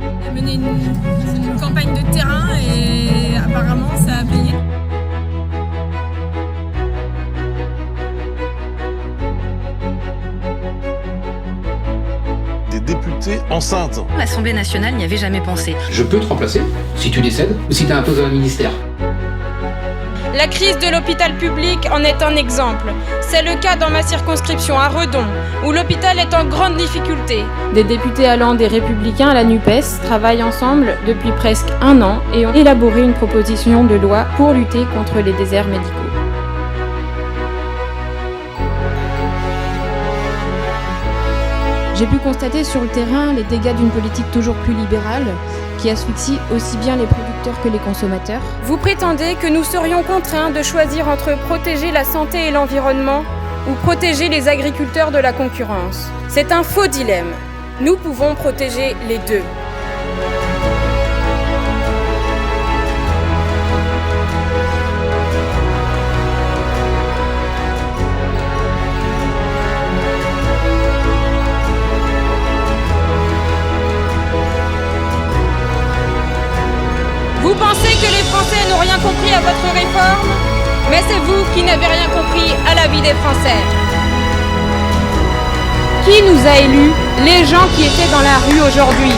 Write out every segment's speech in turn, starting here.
Elle a mené une campagne de terrain et apparemment ça a payé. Des députés enceintes. L'Assemblée nationale n'y avait jamais pensé. Je peux te remplacer si tu décèdes ou si tu as un poste dans un ministère. La crise de l'hôpital public en est un exemple. C'est le cas dans ma circonscription à Redon, où l'hôpital est en grande difficulté. Des députés allant des Républicains à la NUPES travaillent ensemble depuis presque 1 an et ont élaboré une proposition de loi pour lutter contre les déserts médicaux. J'ai pu constater sur le terrain les dégâts d'une politique toujours plus libérale qui asphyxie aussi bien les producteurs que les consommateurs. Vous prétendez que nous serions contraints de choisir entre protéger la santé et l'environnement ou protéger les agriculteurs de la concurrence. C'est un faux dilemme. Nous pouvons protéger les deux. Vous pensez que les Français n'ont rien compris à votre réforme? Mais c'est vous qui n'avez rien compris à la vie des Français. Qui nous a élus? Les gens qui étaient dans la rue aujourd'hui.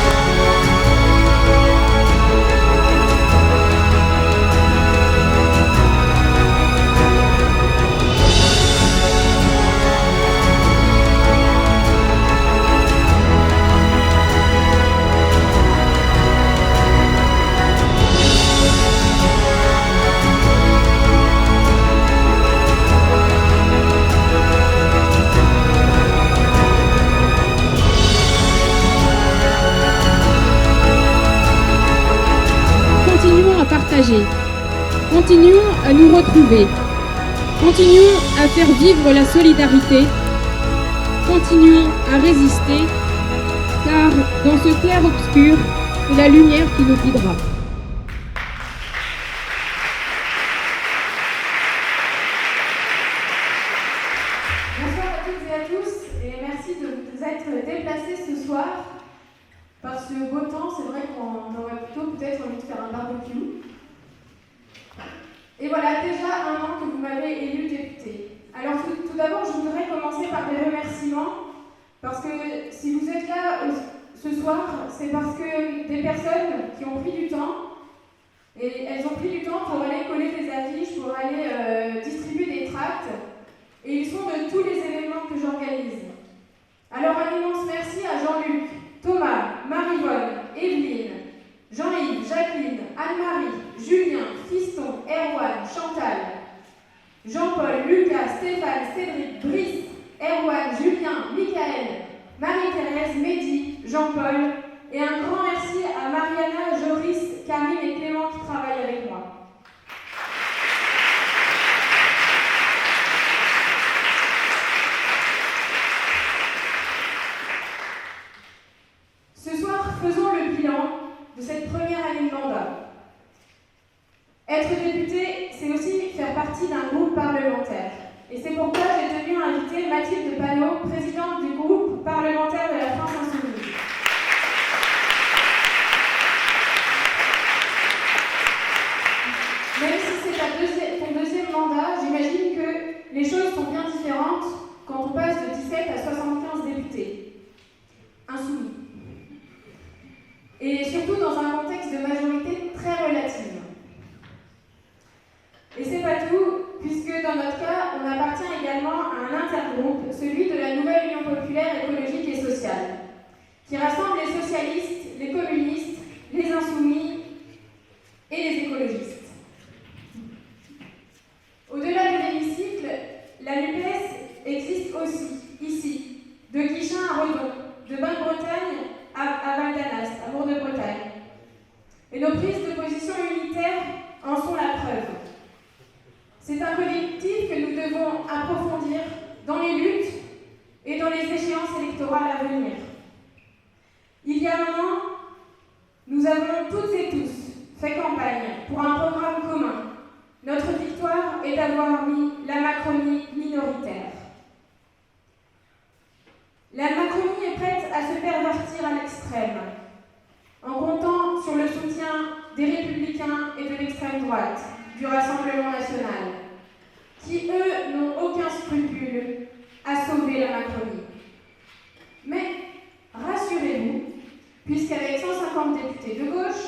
Continuons à partager, continuons à nous retrouver, continuons à faire vivre la solidarité, continuons à résister, car dans ce clair-obscur, c'est la lumière qui nous guidera. Bonsoir à toutes et à tous, et merci de vous être déplacés ce soir. Par ce beau temps, c'est vrai qu'on aurait plutôt peut-être envie de faire un barbecue. Et voilà, déjà 1 an que vous m'avez élu député. Alors tout d'abord, je voudrais commencer par des remerciements, parce que si vous êtes là ce soir, c'est parce que des personnes qui ont pris du temps, et elles ont pris du temps pour aller coller des affiches, pour aller distribuer des tracts, et ils sont de tous les événements que j'organise. Alors un immense merci à Jean-Luc, Thomas, Marie-Vonne, Evelyne, Jean-Yves, Jacqueline, Anne-Marie, Julien, Fiston, Erwan, Chantal, Jean-Paul, Lucas, Stéphane, Cédric, Brice, Erwan, Julien, Michael, Marie-Thérèse, Mehdi, Jean-Paul, et un grand merci à Mariana, Joris, Karine et Clément qui travaillent avec moi. Ce soir, faisons le bilan de cette première année de mandat. Être député, c'est aussi faire partie d'un groupe parlementaire. Et c'est pourquoi j'ai tenu à inviter Mathilde Panot, présidente du groupe parlementaire de la France Insoumise. Même si c'est ton deuxième mandat, j'imagine que les choses sont bien différentes quand on passe de 17 à 75 députés insoumis. Et surtout dans un contexte de majorité très relative. Et c'est pas tout, puisque dans notre cas, on appartient également à un intergroupe, celui de la Nouvelle Union Populaire Écologique et Sociale, qui rassemble les socialistes, les communistes, les insoumis et les écologistes. Au-delà de l'hémicycle, la NUPES existe aussi, ici, de Guichin à Redon, de Bonne-Bretagne à Val-d'Anast, à Bourg-de-Bretagne. Et nos prises de position unitaires en sont la preuve. C'est un collectif que nous devons approfondir dans les luttes et dans les échéances électorales à venir. Il y a 1 an, nous avons toutes et tous fait campagne pour un programme commun. Notre victoire est d'avoir mis la Macronie minoritaire. droite, du Rassemblement national, qui, eux, n'ont aucun scrupule à sauver la Macronie. Mais rassurez-vous, puisqu'avec 150 députés de gauche,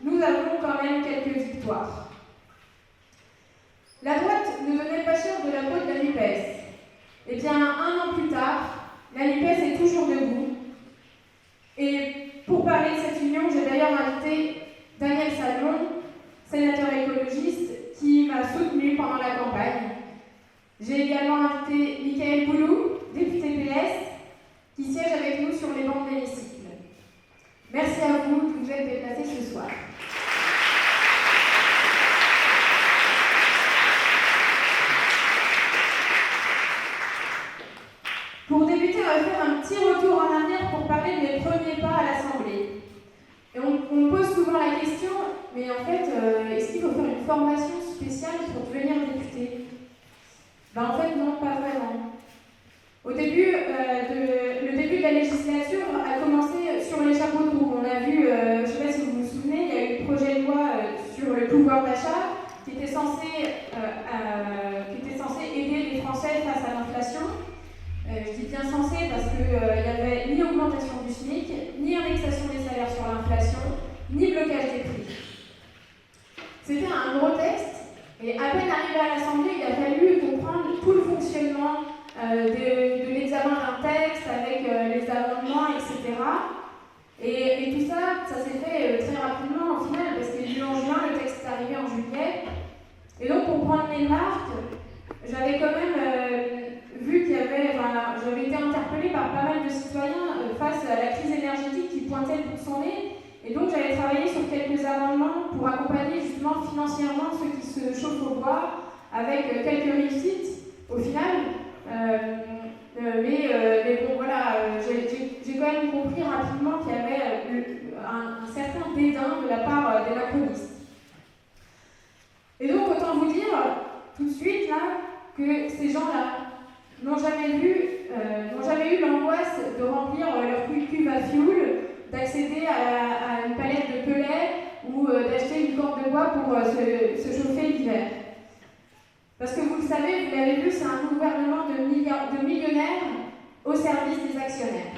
nous avons quand même quelques victoires. La droite ne donnait pas cher de la peau de la NUPES. Eh bien, 1 an plus tard, la NUPES est toujours debout. Et pour parler de cette union, j'ai d'ailleurs invité Daniel Salmon, sénateur écologiste, qui m'a soutenu pendant la campagne. J'ai également invité Mickaël Boulou, député PS, qui siège avec nous sur les bancs de l'hémicycle. Merci à vous de vous être déplacés ce soir. Pour débuter, on va faire un petit retour en arrière pour parler de mes premiers pas à l'Assemblée. Et on me pose souvent la question, mais en fait, est-ce qu'il faut faire une formation spéciale pour devenir député? Ben en fait, non, pas vraiment. Au début, le début de la législature a commencé sur les chapeaux de roue. On a vu, je ne sais pas si vous vous souvenez, il y a eu le projet de loi sur le pouvoir d'achat qui était censé aider les Français face à l'inflation. Je dis bien censé parce qu'il n'y avait ni augmentation du SMIC, ni indexation des salaires sur l'inflation, ni blocage des prix. C'était un gros texte, et à peine arrivé à l'Assemblée, il a fallu comprendre tout le fonctionnement de l'examen d'un texte avec les amendements, etc. Et tout ça, ça s'est fait très rapidement au final, parce qu'il y a eu en juin, le texte est arrivé en juillet. Et donc pour prendre mes marques, j'avais quand même vu qu'il y avait, j'avais été interpellée par pas mal de citoyens face à la crise énergétique qui pointait le bout de son nez. Et donc j'avais travaillé sur quelques amendements pour accompagner justement financièrement ceux qui se chauffent au bois, avec quelques réussites au final. Mais bon voilà, j'ai quand même compris rapidement qu'il y avait un certain dédain de la part des macronistes. Et donc autant vous dire tout de suite là que ces gens-là n'ont jamais eu l'angoisse de remplir leur cuve à fioul, d'accéder à une palette de pellets ou d'acheter une corde de bois pour se chauffer l'hiver. Parce que vous le savez, vous l'avez vu, c'est un gouvernement de millionnaires au service des actionnaires.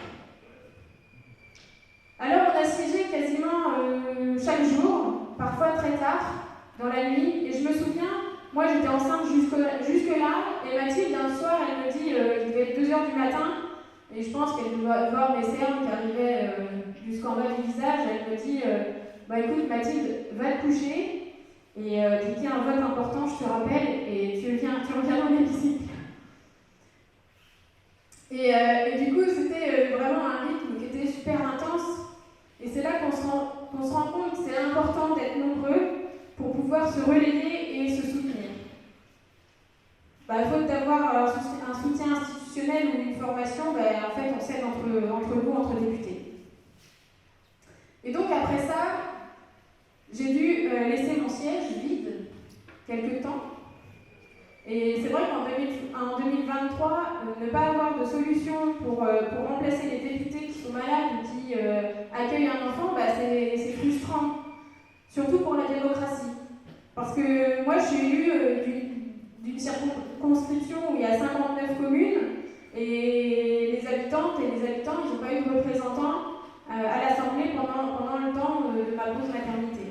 Alors on a siégé quasiment chaque jour, parfois très tard, dans la nuit, et je me souviens, moi j'étais enceinte jusque-là, et Mathilde, un soir, elle me dit, il devait être 2h du matin, et je pense qu'elle doit voir mes cernes qui arrivaient jusqu'en bas du visage, elle me dit, bah écoute Mathilde, va te coucher, et dès qu'il y a un vote important, je te rappelle, et tu reviens dans l'hémicycle. Et du coup, c'était vraiment un rythme qui était super intense, et c'est là qu'on se rend compte que c'est important d'être nombreux pour pouvoir se relayer et se soutenir. Faute d'avoir un soutien institutionnel ou une formation, en fait, on s'aide entre députés. Et donc, après ça, j'ai dû laisser mon siège vide quelque temps. Et c'est vrai qu'en 2023, ne pas avoir de solution pour remplacer les députés qui sont malades ou qui accueillent un enfant, c'est frustrant. Surtout pour la démocratie. Parce que moi, je suis élue d'une circonscription où il y a 59 communes, et les habitantes et les habitants, ils n'ont pas eu de représentants à l'Assemblée pendant le temps de ma pause maternité.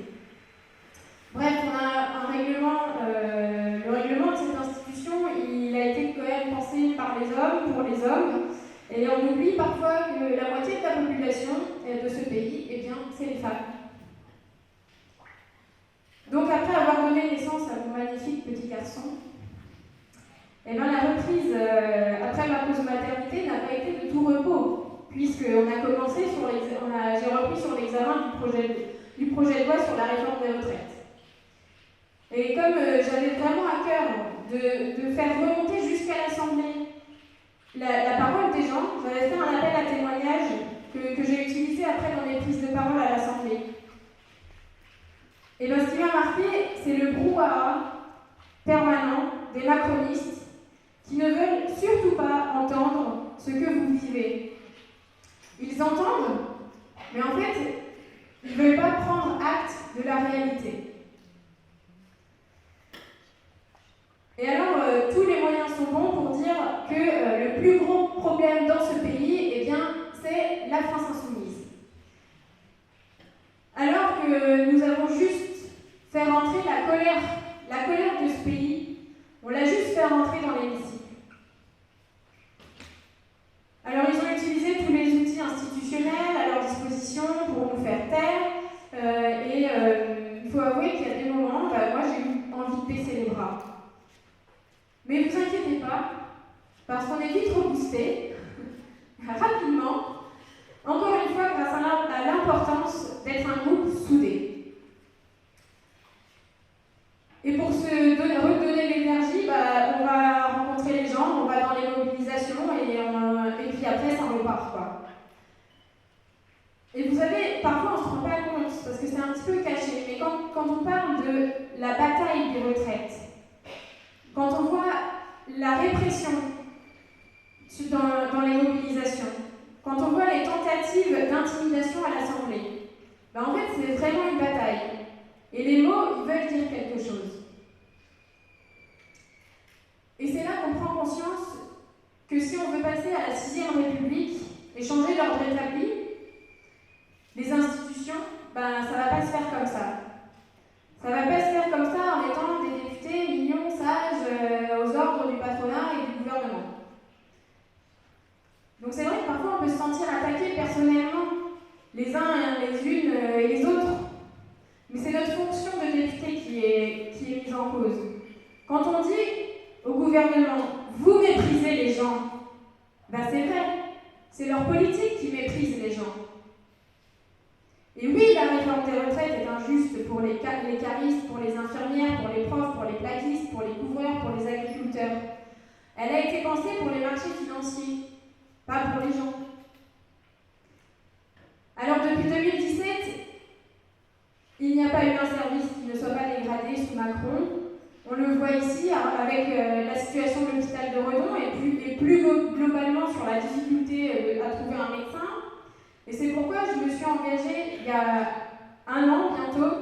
Bref, on a un règlement, le règlement de cette institution, il a été quand même pensé par les hommes, pour les hommes, et on oublie parfois que la moitié de la population de ce pays, eh bien, c'est les femmes. Donc après avoir donné naissance à mon magnifique petit garçon, la reprise après ma pause maternité n'a pas été de tout repos, puisqu'on a commencé j'ai repris sur l'examen du projet de loi sur la réforme des retraites. Et comme j'avais vraiment à cœur de faire remonter jusqu'à l'Assemblée la parole des gens, j'avais fait un appel à témoignage que j'ai utilisé après dans les prises de parole à l'Assemblée. Et ce qui m'a marqué, c'est le brouhaha permanent des macronistes qui ne veulent surtout pas entendre ce que vous vivez. Ils entendent, mais en fait, ils ne veulent pas prendre acte de la réalité. Et alors, tous les moyens sont bons pour dire que le plus gros problème dans ce pays, eh bien, c'est la France insoumise. Alors que nous avons juste fait rentrer la colère de ce pays, on l'a juste fait rentrer dans l'hémicycle. Alors, ils ont utilisé tous les outils institutionnels à leur disposition pour nous faire taire, et il faut avouer qu'il y a des moments, moi j'ai eu envie de baisser les bras. Mais ne vous inquiétez pas, parce qu'on est vite reboosté, rapidement, encore une fois grâce à l'importance d'être un groupe soudé. Et pour se redonner l'énergie, on va rencontrer les gens, on va dans les mobilisations et puis après ça repart, quoi. Et vous savez, parfois on ne se rend pas compte, parce que c'est un petit peu caché, mais quand on parle de la bataille des retraites, quand on voit la répression dans les mobilisations, quand on voit les tentatives d'intimidation à l'Assemblée, en fait c'est vraiment une bataille. Et les mots, ils veulent dire quelque chose. Et c'est là qu'on prend conscience que si on veut passer à la 6e République et changer l'ordre établi, les institutions, ça ne va pas se faire comme ça. Ça ne va pas se faire comme ça en étant des députés mignons, sages, aux ordres du patronat et du gouvernement. Donc c'est vrai que parfois on peut se sentir attaqué personnellement, les uns, les unes et les autres. Mais c'est notre fonction de député qui est mise en cause. Quand on dit au gouvernement « vous méprisez les gens », c'est vrai, c'est leur politique qui méprise les gens. Et oui, la réforme des retraites est injuste pour les caristes, pour les infirmières, pour les profs, pour les plaquistes, pour les couvreurs, pour les agriculteurs. Elle a été pensée pour les marchés financiers, pas pour les gens. Alors depuis 2017, il n'y a pas eu un service qui ne soit pas dégradé sous Macron. On le voit ici avec la situation de l'hôpital de Redon et plus globalement sur la difficulté à trouver un médecin. Et c'est pourquoi je me suis engagée il y a 1 an bientôt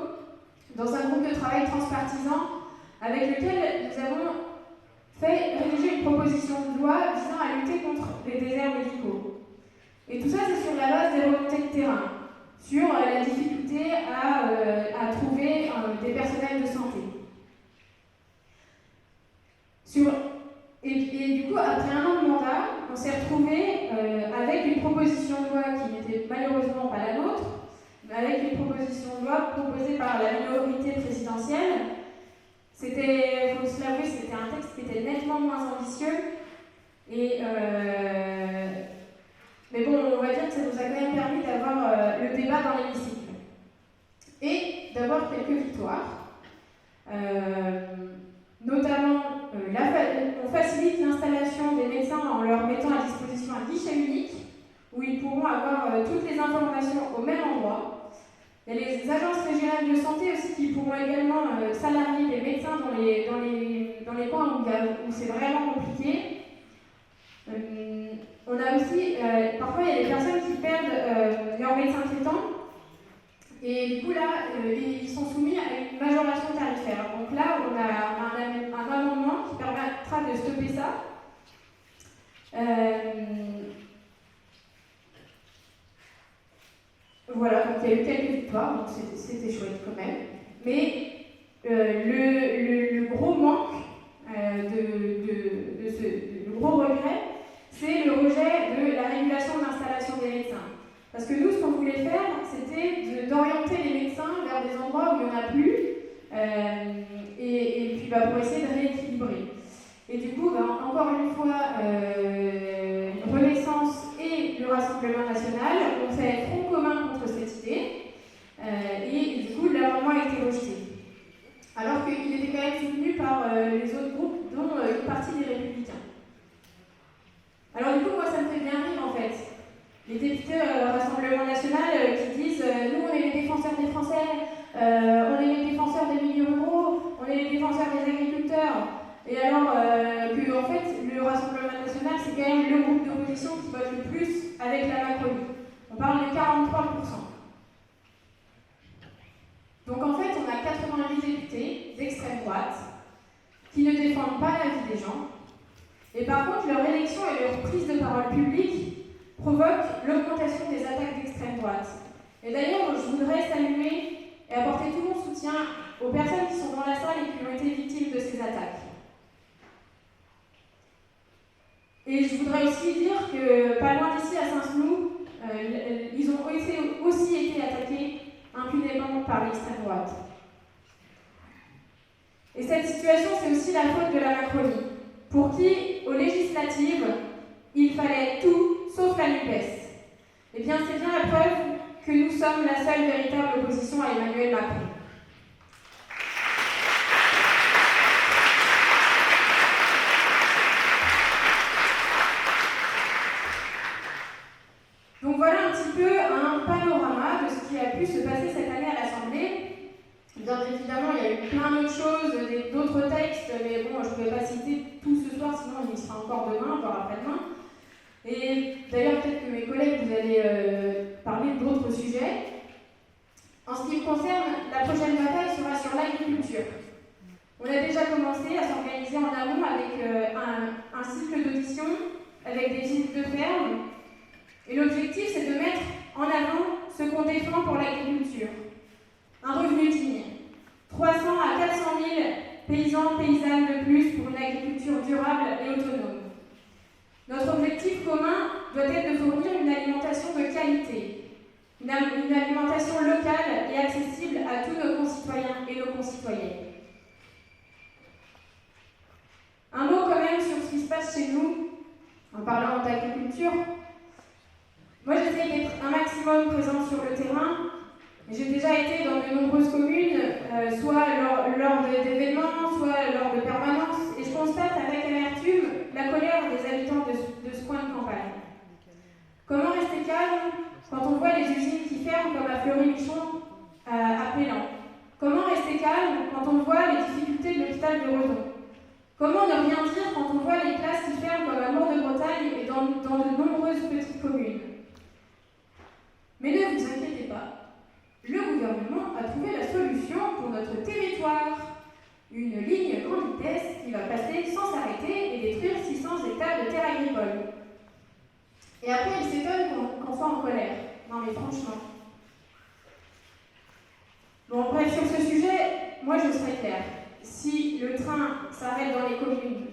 dans un groupe de travail transpartisan avec lequel nous avons rédigé une proposition de loi visant à lutter contre les déserts médicaux. Et tout ça, c'est sur la base des remontées de terrain, sur la difficulté à trouver des personnels de santé. Et du coup, après 1 an de mandat, on s'est retrouvé avec une proposition de loi qui n'était malheureusement pas la nôtre, mais avec une proposition de loi proposée par la minorité présidentielle. C'était, il faut se l'avouer, c'était un texte qui était nettement moins ambitieux. Mais bon, on va dire que ça nous a quand même permis d'avoir le débat dans l'hémicycle. Et d'avoir quelques victoires. Notamment, on facilite l'installation des médecins en leur mettant à disposition un guichet unique où ils pourront avoir toutes les informations au même endroit. Il y a les agences régionales de santé aussi qui pourront également salarier des médecins dans les coins où c'est vraiment compliqué. On a aussi, parfois il y a des personnes qui perdent leur médecin traitant. Et du coup, là, ils sont soumis à une majoration tarifaire. Donc là, on a un amendement qui permettra de stopper ça. Voilà, donc il y a eu quelques victoires, donc c'était chouette quand même. Mais le gros manque, le gros regret, c'est le rejet de la régulation de l'installation des médecins. Parce que nous, ce qu'on voulait faire, c'était d'orienter les médecins vers des endroits où il n'y en a plus, et puis pour essayer de rééquilibrer. Et du coup, encore une fois, Renaissance et le Rassemblement national ont fait front commun contre cette idée, et du coup, l'amendement a été rejeté. Alors qu'il était quand même soutenu par les autres groupes, dont une partie des Républicains. Alors du coup, moi, ça me fait bien rire, en fait. Les députés Rassemblement national qui disent nous on est les défenseurs des Français, on est les défenseurs des milieux ruraux, on est les défenseurs des agriculteurs. Et alors que en fait le Rassemblement national c'est quand même le groupe d'opposition qui vote le plus avec la Macronie. On parle de 43%. Donc en fait on a 88 députés d'extrême droite qui ne défendent pas la vie des gens. Et par contre, leur élection et leur prise de parole publique provoquent l'augmentation des attaques d'extrême droite. Et d'ailleurs, je voudrais saluer et apporter tout mon soutien aux personnes qui sont dans la salle et qui ont été victimes de ces attaques. Et je voudrais aussi dire que, pas loin d'ici, à Saint-Snou, ils ont aussi été attaqués impunément par l'extrême droite. Et cette situation, c'est aussi la faute de la Macronie, pour qui, aux législatives, il fallait tout sauf la NUPES. Eh bien, c'est bien la preuve que nous sommes la seule véritable opposition à Emmanuel Macron. Donc voilà un petit peu un panorama de ce qui a pu se passer cette année à l'Assemblée. Bien évidemment, il y a eu plein d'autres choses, d'autres textes, mais bon, je ne pouvais pas citer tout ce soir, sinon il y sera encore demain, voire après-demain. Et d'ailleurs, peut-être que mes collègues, vous allez parler d'autres sujets. En ce qui me concerne, la prochaine bataille sera sur l'agriculture. On a déjà commencé à s'organiser en amont avec un cycle d'audition, avec des visites de ferme. Et l'objectif, c'est de mettre en avant ce qu'on défend pour l'agriculture. Un revenu digne. 300 à 400 000 paysans, paysannes de plus pour une agriculture durable et autonome. Notre objectif commun doit être de fournir une alimentation de qualité, une alimentation locale et accessible à tous nos concitoyens et nos concitoyennes. Un mot quand même sur ce qui se passe chez nous, en parlant d'agriculture. Moi, j'essaie d'être un maximum présente sur le terrain. J'ai déjà été dans de nombreuses communes, soit lors d'événements, soit lors de permanences, et je constate avec amertume la colère des habitants de ce coin de campagne. Comment rester calme quand on voit les usines qui ferment comme à Fleury-Michon, à Pélan? Comment rester calme quand on voit les difficultés de l'hôpital de Redon? Comment ne rien dire quand on voit les classes qui ferment comme à Lourdes-Bretagne et dans de nombreuses petites communes? Mais ne vous inquiétez pas. Le gouvernement a trouvé la solution pour notre territoire. Une ligne grande vitesse qui va passer sans s'arrêter et détruire 600 hectares de terre agricole. Et après, il s'étonne qu'on soit en colère. Non mais franchement. Bon, bref, sur ce sujet, moi je serai claire. Si le train s'arrête dans les communes,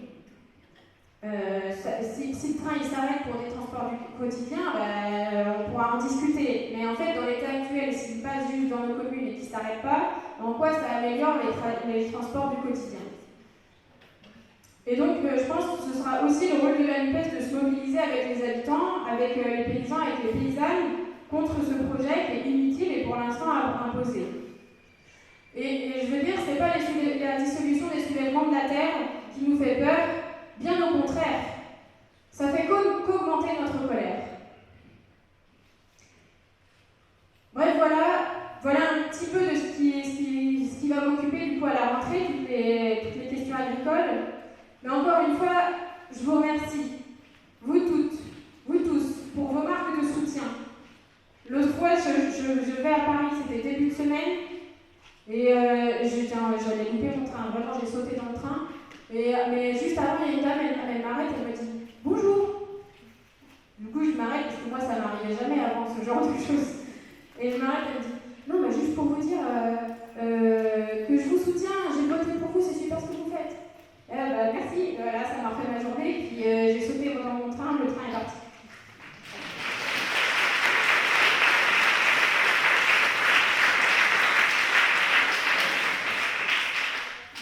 si le train il s'arrête pour des transports du quotidien, on pourra en discuter. Mais en fait, dans l'état actuel, s'il passe juste dans nos communes et qu'il ne s'arrête pas, en quoi ça améliore les transports du quotidien? Et donc, je pense que ce sera aussi le rôle de la NUPES de se mobiliser avec les habitants, avec les paysans, avec les paysannes, contre ce projet qui est inutile et pour l'instant imposé. Et je veux dire, ce n'est pas la dissolution des soulèvements de la terre qui nous fait peur. Bien au contraire, ça fait qu'augmenter notre colère. Bref, voilà un petit peu de ce qui va m'occuper du coup à la rentrée, toutes les questions agricoles. Mais encore une fois, je vous remercie, vous toutes, vous tous, pour vos marques de soutien. L'autre fois, je vais à Paris, c'était début de semaine, et j'allais louper mon train, vraiment j'ai sauté dans le train. Mais juste avant, il y a une dame, elle m'arrête, elle me dit « Bonjour !» Du coup, je m'arrête parce que moi, ça m'arrivait jamais avant ce genre de choses. Et je m'arrête, elle me dit « Non, mais juste pour vous dire que je vous soutiens, j'ai voté pour vous, c'est super ce que vous faites. » Merci, là, ça m'a refait ma journée, puis j'ai sauté dans mon train, le train est parti.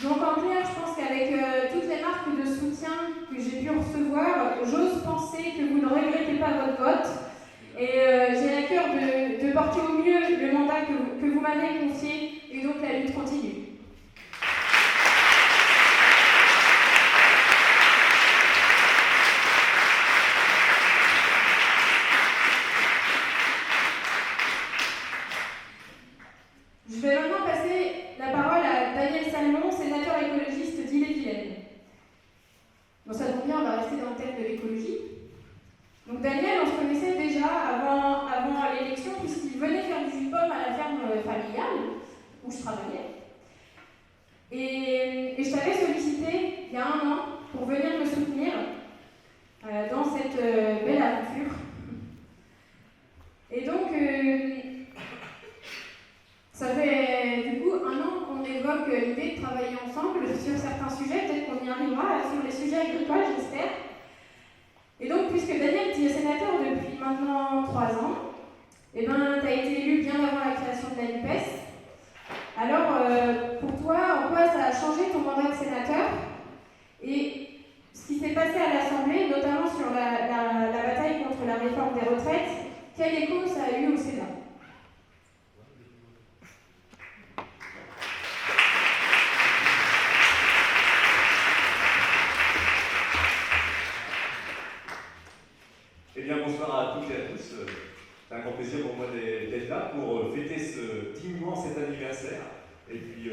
Donc en clair, je pense qu'avec toutes les marques de soutien que j'ai pu recevoir, j'ose penser que vous ne regrettez pas votre vote. Et j'ai à cœur de porter au mieux le mandat que vous m'avez confié, et donc la lutte continue. Je vais maintenant passer la parole à Daniel Salmon, sénateur écologiste d'Ille-et-Vilaine. Bon, ça tombe bien, on va rester dans le thème de l'écologie. Donc Daniel, on se connaissait déjà avant l'élection, puisqu'il venait faire du jus de pomme à la ferme familiale, où je travaillais. Et je t'avais sollicité il y a 1 an pour venir me soutenir dans cette belle aventure. Et donc, ça fait du coup 1 an qu'on évoque l'idée de travailler ensemble sur certains sujets, peut-être qu'on y arrivera, sur les sujets agricoles, j'espère. Et donc, puisque Daniel, tu es sénateur depuis maintenant 3 ans, eh ben, tu as été élu bien avant la création de la NUPES. Alors, pour toi, en quoi ça a changé ton mandat de sénateur? Et ce qui s'est passé à l'Assemblée, notamment sur la bataille contre la réforme des retraites, quel écho ça a eu au Sénat? Eh bien, bonsoir à toutes et à tous. C'est un grand plaisir pour moi d'être là pour fêter dignement cet anniversaire. Et puis,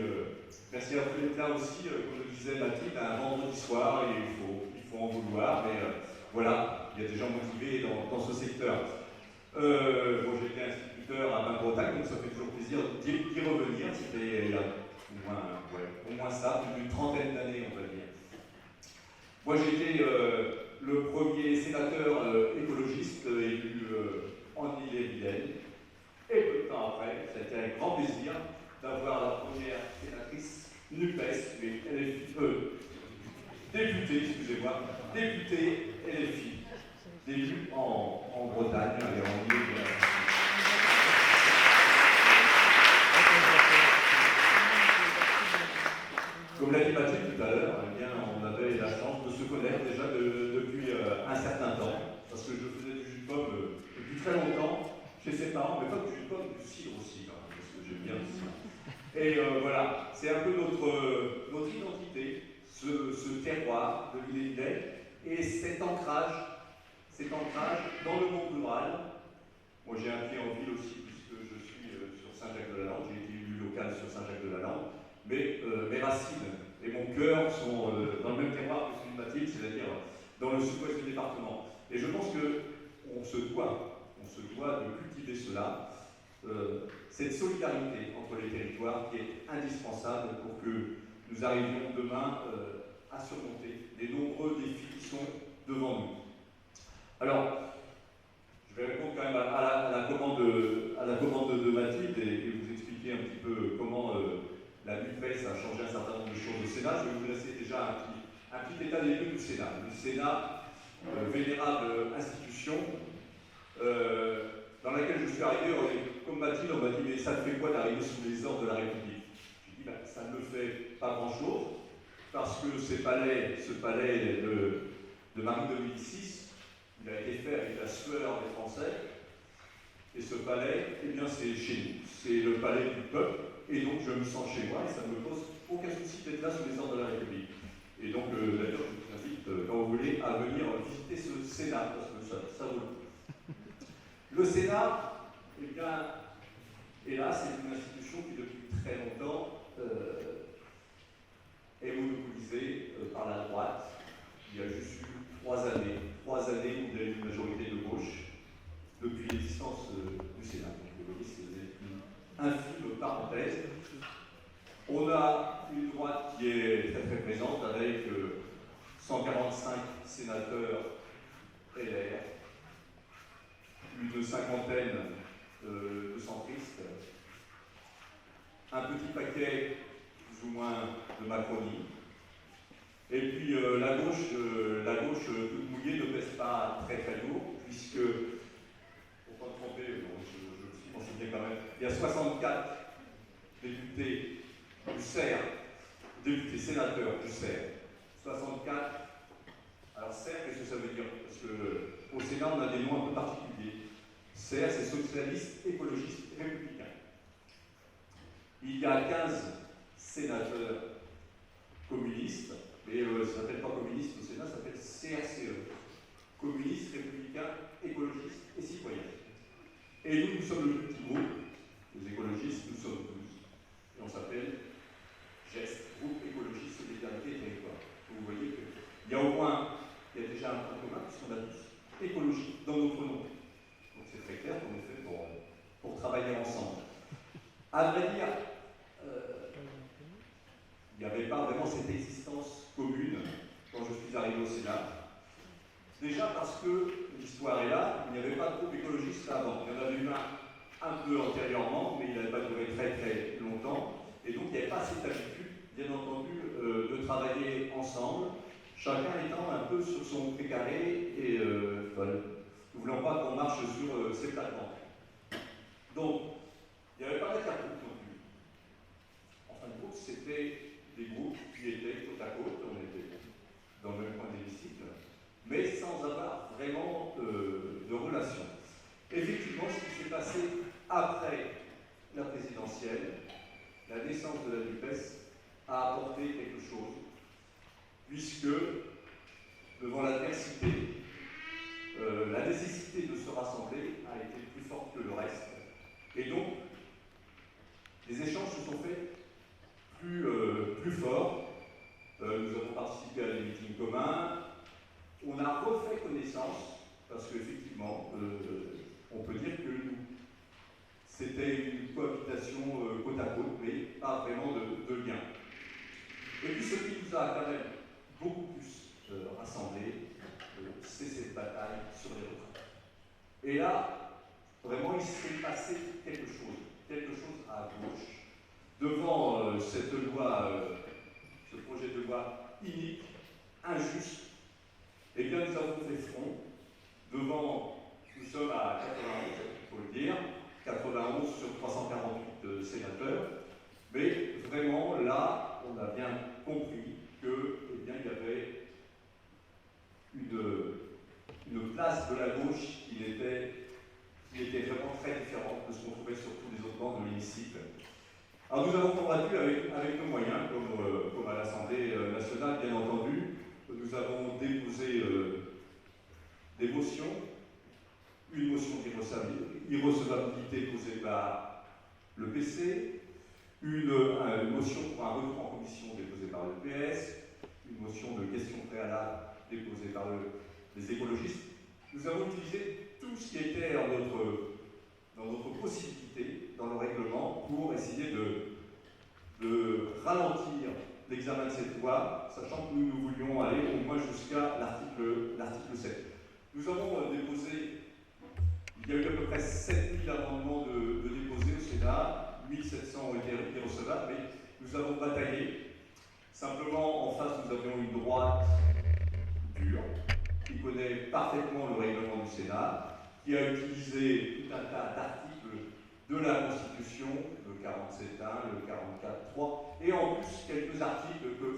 merci à vous d'être là aussi, comme le disait Mathilde, un vendredi soir, et il faut en vouloir, mais voilà, il y a des gens motivés dans ce secteur. Bon, j'ai été instituteur à Bain-Bretagne, donc ça fait toujours plaisir d'y revenir. C'était il y a au moins ça, plus d'une trentaine d'années, on va dire. Moi, j'ai été le premier sénateur écologiste élu en Ille-et-Vilaine. Et peu de temps après, ça a été un grand plaisir d'avoir la première sénatrice NUPES, mais LFI, députée, excusez-moi, députée LFI, d'élue en Bretagne et en Ille-et-Vilaine. Comme l'a dit Mathilde tout à l'heure, eh bien, on avait la chance de se connaître déjà depuis un certain temps, parce que je faisais du jus de pomme depuis très longtemps chez ses parents, mais pas du jus de pomme, du cidre aussi, quand même, parce que j'aime bien aussi. Et voilà, c'est un peu notre identité, ce terroir de l'Ille-et-Vilaine, et cet ancrage dans le monde rural. Moi j'ai un pied en ville aussi, puisque je suis sur Saint-Jacques-de-la-Lande, j'ai été élu local sur Saint-Jacques-de-la-Lande, mais mes racines et mon cœur sont dans le même terroir que celui de Mathilde, c'est-à-dire dans le sud-ouest du département. Et je pense qu'on se doit de cultiver cela, cette solidarité entre les territoires qui est indispensable pour que nous arrivions demain à surmonter les nombreux défis qui sont devant nous. Alors, je vais répondre quand même à la commande de Mathilde et vous expliquer un petit peu comment la NUPES a changé un certain nombre de choses au Sénat. Je vais vous laisser déjà un petit état des lieux du Sénat. Le Sénat, vénérable institution, dans laquelle je suis arrivé, comme Mathilde, on m'a dit « mais ça te fait quoi d'arriver sous les ordres de la République ?» J'ai dit « ça ne me fait pas grand-chose, parce que ce palais de Marie de Médicis, il a été fait avec la sueur des Français, et ce palais, eh bien c'est chez nous, c'est le palais du peuple, et donc je me sens chez moi, et ça ne me pose aucun souci d'être là sous les ordres de la République. Et donc d'ailleurs, je vous invite, quand vous voulez, à venir visiter ce Sénat, parce que ça vaut le coup. Le Sénat, eh bien, hélas, c'est une institution qui depuis très longtemps est monopolisée par la droite. Il y a juste eu 3 années où il y a eu une majorité de gauche depuis l'existence du Sénat. Donc, vous voyez, c'est une infime parenthèse. On a une droite qui est très très présente avec 145 sénateurs LR, une cinquantaine de centristes, un petit paquet plus ou moins de Macronie, et puis la gauche toute mouillée ne pèse pas très très lourd, puisque, pour pas me tromper, bon, je me suis consulté quand même, il y a 64 députés du CER, députés sénateurs du CER, 64. Alors CER, qu'est-ce que ça veut dire? Parce qu'au Sénat, on a des noms un peu particuliers. CER, c'est socialiste, écologiste, républicain. Il y a 15 sénateurs communistes, mais ça ne s'appelle pas communiste au Sénat, ça s'appelle CRCE. Communistes, républicains, écologistes et citoyens. Et nous sommes le petit groupe, les écologistes, nous sommes 12. Et on s'appelle GEST, Groupe Écologie, Solidarité et Territoire. Vous voyez qu'il y a au moins, il y a déjà un point commun, puisqu'on a tous écologie dans notre nom. Donc c'est très clair qu'on est fait pour travailler ensemble. À vrai dire, il y a Déjà parce que l'histoire est là, il n'y avait pas de groupe écologiste avant. Il y en avait eu un peu antérieurement, mais il n'avait pas duré très très longtemps. Et donc il n'y avait pas cette habitude, bien entendu, de travailler ensemble, chacun étant un peu sur son précaré et ne voulant pas qu'on marche sur ses plates-bandes. Donc, il n'y avait pas d'intergroupe non plus. En fin de compte, c'était des groupes qui étaient côte à côte, on était dans le même coin de l'hémicycle, mais sans avoir vraiment de relation. Effectivement, ce qui s'est passé après la présidentielle, la naissance de la NUPES a apporté quelque chose, puisque devant l'adversité, la nécessité de se rassembler a été plus forte que le reste. Et donc, les échanges se sont faits plus forts. Nous avons participé à des meetings communs. On a refait connaissance, parce qu'effectivement, on peut dire que c'était une cohabitation côte à côte, mais pas vraiment de lien. Et puis ce qui nous a quand même beaucoup plus rassemblés, c'est cette bataille sur les retraites. Et là, vraiment, il s'est passé quelque chose à gauche, devant cette loi, ce projet de loi inique, injuste. Eh bien, nous avons fait front devant, nous sommes à 91, il faut le dire, 91 sur 348 sénateurs, mais vraiment là, on a bien compris que, eh bien, il y avait une place de la gauche qui était vraiment très différente de ce qu'on trouvait sur tous les autres bancs de l'hémicycle. Alors nous avons combattu avec nos moyens, comme à l'Assemblée nationale, bien entendu. Nous avons déposé des motions, une motion d'irrecevabilité posée par le PC, une motion pour un retour en commission déposée par le PS, une motion de question préalable déposée par les écologistes. Nous avons utilisé tout ce qui était dans notre possibilité, dans le règlement, pour essayer de ralentir l'examen de cette loi, sachant que nous voulions aller au moins jusqu'à l'article 7. Nous avons déposé, il y a eu à peu près 7000 amendements de déposés au Sénat, 1700 ont été irrecevables, mais nous avons bataillé. Simplement, en face, nous avions une droite dure, qui connaît parfaitement le règlement du Sénat, qui a utilisé tout un tas d'articles de la Constitution, le 47.1, le 44.3, et en plus quelques articles que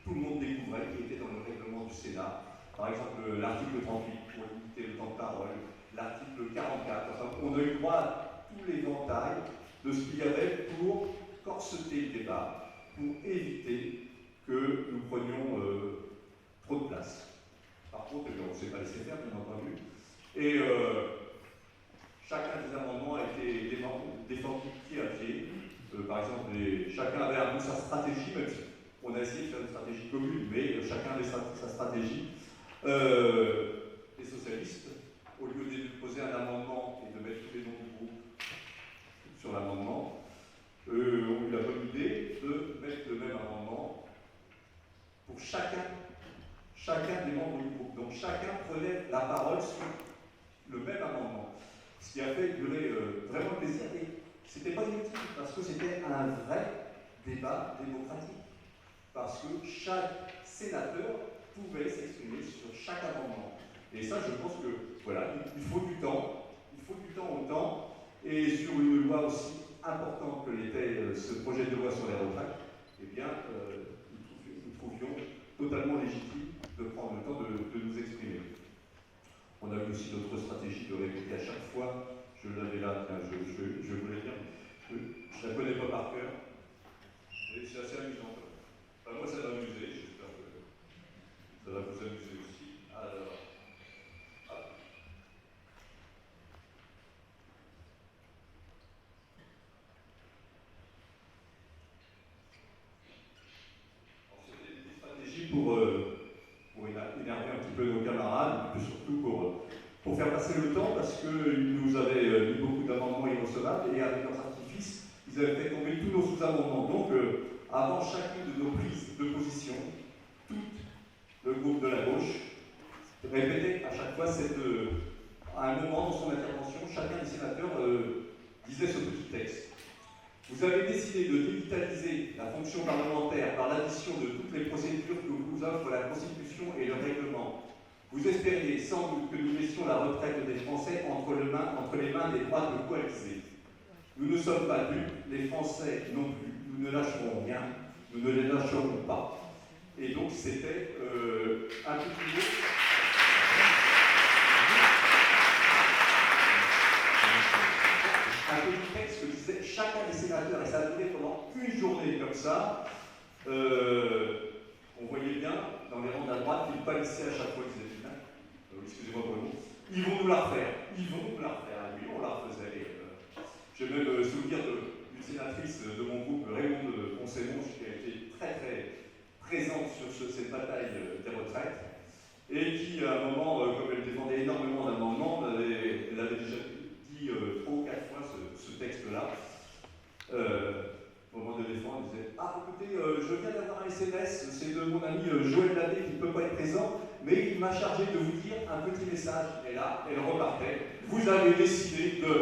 tout le monde découvrait, qui étaient dans le règlement du Sénat. Par exemple, l'article 38 pour limiter le temps de parole, l'article 44. Enfin, on a eu droit à tous les ventailles de ce qu'il y avait pour corseter le débat, pour éviter que nous prenions trop de place. Par contre, on ne s'est pas laissé faire, bien entendu. Et chacun des amendements a été défendu pied à pied. Par exemple, chacun avait un peu sa stratégie, même si on a essayé de faire une stratégie commune, mais chacun avait sa stratégie. Les socialistes, au lieu de déposer un amendement et de mettre tous les noms du groupe sur l'amendement, ont eu la bonne idée de mettre le même amendement pour chacun des membres du groupe. Donc chacun prenait la parole sur le même amendement. Ce qui a fait durer vraiment plaisir. Et c'était pas inutile, parce que c'était un vrai débat démocratique. Parce que chaque sénateur pouvait s'exprimer sur chaque amendement. Et ça, je pense que, voilà, il faut du temps autant, et sur une loi aussi importante que l'était ce projet de loi sur les retraites, eh bien, nous trouvions totalement légitime de prendre le temps de nous exprimer. On a eu aussi notre stratégie de répéter à chaque fois, je l'avais là, je voulais dire, je ne la connais pas par cœur, mais c'est assez amusant. Enfin, moi, ça m'a amusé, j'espère que ça va vous amuser aussi. Alors, c'était des stratégies pour énerver un petit peu nos camarades, et surtout pour faire passer le temps, parce qu'ils nous avaient mis beaucoup d'amendements irrecevables, et avec leurs artifices, ils avaient fait tomber tous nos sous-amendements. Donc, avant chacune de nos prises de position, tout le groupe de la gauche répétait fois, à un moment dans son intervention, chacun des sénateurs disait ce petit texte. Vous avez décidé de digitaliser la fonction parlementaire par l'addition de toutes les procédures que vous offrent la Constitution et le règlement. Vous espériez sans doute que nous laissions la retraite des Français entre les mains des droites coalisées. Nous ne sommes pas dupes, les Français non plus. Nous ne lâcherons rien, nous ne les lâcherons pas. Et donc c'était un petit mot. Un petit texte que disait chacun des sénateurs, et ça a duré pendant une journée comme ça. On voyait bien dans les rangs de la droite qu'ils palissaient à chaque fois qu'ils étaient là. Excusez-moi pour le mot. Ils vont nous la refaire. Ils vont nous la refaire. Oui, on la refaisait. J'ai même le souvenir d'une sénatrice de mon groupe, Raymonde Poncémon, qui a été très très présente sur cette bataille des retraites, et qui, à un moment, comme elle défendait énormément d'amendements, elle avait déjà dit 3 ou 4 fois ce texte-là. Au moment de défendre, elle disait « Ah, écoutez, je viens d'avoir un SMS, c'est de mon ami Joël Labbé qui ne peut pas être présent, mais il m'a chargé de vous dire un petit message. » Et là, elle repartait « Vous avez décidé de... »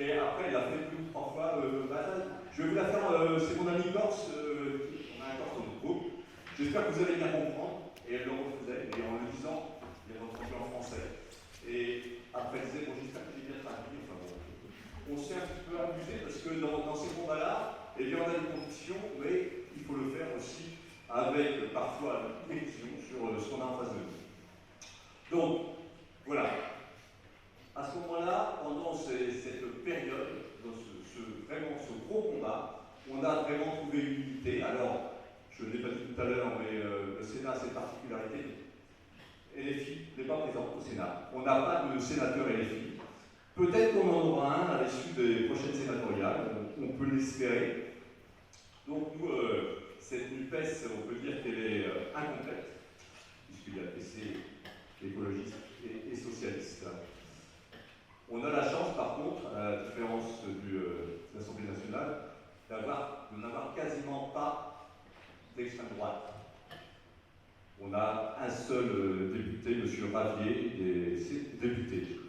Et après, elle a fait 2 ou 3 fois je vais vous la faire, c'est mon ami Corse, on a un Corse dans notre groupe. J'espère que vous allez bien comprendre. Et elle le refaisait, et en le disant, il est rentré en français. Et après, elle disait, bon, j'espère que j'ai bien traduit. Enfin, bon, on s'est un petit peu amusé parce que dans ces combats-là, eh bien, on a des convictions, mais il faut le faire aussi avec parfois une vision sur ce qu'on a en face de nous. Donc, voilà. À ce moment-là, pendant cette période, dans vraiment ce gros combat, on a vraiment trouvé une unité. Alors, je ne l'ai pas dit tout à l'heure, mais le Sénat a ses particularités. LFI n'est pas présent au Sénat. On n'a pas de sénateur LFI. Peut-être qu'on en aura un à l'issue des prochaines sénatoriales, on peut l'espérer. Donc nous, cette NUPES, on peut dire qu'elle est incomplète, puisqu'il y a PC écologiste et socialiste. On a la chance, par contre, à la différence de l'Assemblée nationale, de n'avoir quasiment pas d'extrême droite. On a un seul député, M. Ravier, député.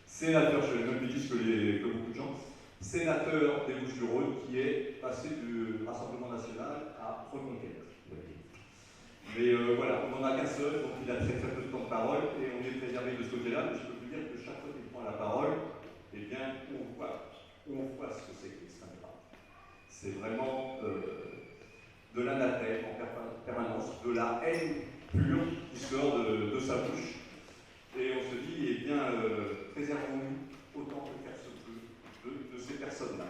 Sénateur, je vais même plus que beaucoup de gens, sénateur des Bouches-du-Rhône qui est passé du Rassemblement national à Reconquête. Mais voilà, on n'en a qu'un seul, donc il a très peu de temps de parole et on est préservé de ce côté-là. Mais je peux vous dire que chaque fois qu'il prend la parole, eh bien, on voit ce que c'est que l'extrême droite. C'est vraiment de l'anathème en permanence, de la haine pure qui sort de sa bouche. Et on se dit, eh bien, préservons-nous autant que faire se peut de ces personnes-là.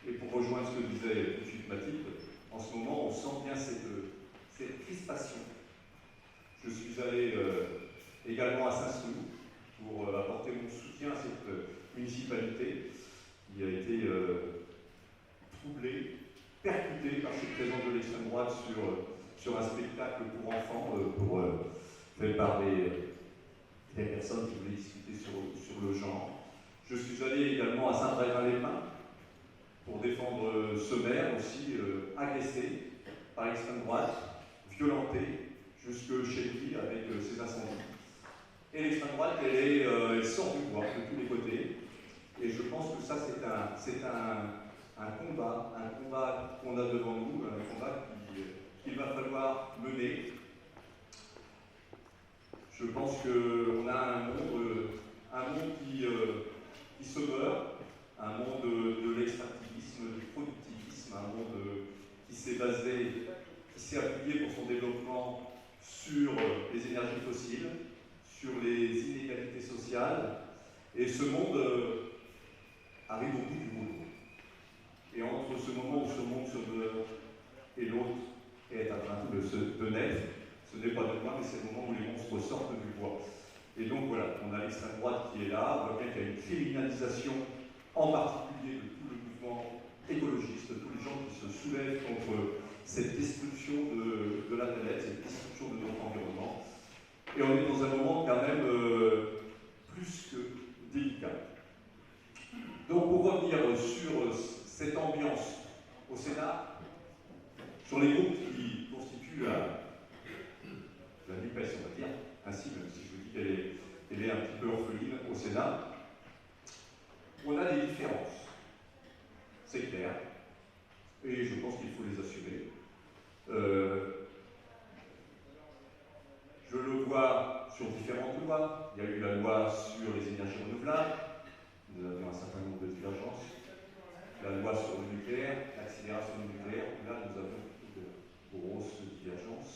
Et pour rejoindre ce que disait tout de suite Mathilde, en ce moment, on sent bien cette crispation. Je suis allé également à Saint-Sounou pour apporter mon soutien à cette municipalité qui a été troublée, percutée par cette présence de l'extrême droite sur un spectacle pour enfants, fait par des personnes qui voulaient discuter sur le genre. Je suis allé également à Saint-Brévin-les-Pins pour défendre ce maire aussi agressé par l'extrême droite, violenté jusque chez lui avec ses incendies. Et l'extrême droite, elle sort du bois de tous les côtés. Et je pense que ça, c'est un combat qu'on a devant nous, un combat qu'il va falloir mener. Je pense qu'on a un monde qui se meurt, un monde de l'extractivisme, du productivisme, un monde qui s'est appuyé pour son développement sur les énergies fossiles, sur les inégalités sociales, et ce monde arrive au bout du monde. Et entre ce moment où ce monde se meurt et l'autre est en train de naître, ce n'est pas de moi, mais c'est le moment où les monstres sortent du bois. Et donc voilà, on a l'extrême droite qui est là, on voit bien qu'il y a une criminalisation, en particulier de tout le mouvement écologiste, de tous les gens qui se soulèvent contre cette destruction de la planète, cette destruction de notre environnement. Et on est dans un moment quand même plus que délicat. Donc pour revenir sur cette ambiance au Sénat, sur les groupes qui constituent la NUPES, on va dire, ainsi, même si je vous dis qu'elle est un petit peu orpheline au Sénat. On a des différences, c'est clair, et je pense qu'il faut les assumer. Je le vois sur différentes lois. Il y a eu la loi sur les énergies renouvelables, nous avions un certain nombre de divergences. La loi sur le nucléaire, l'accélération du nucléaire, là nous avons de grosses divergences.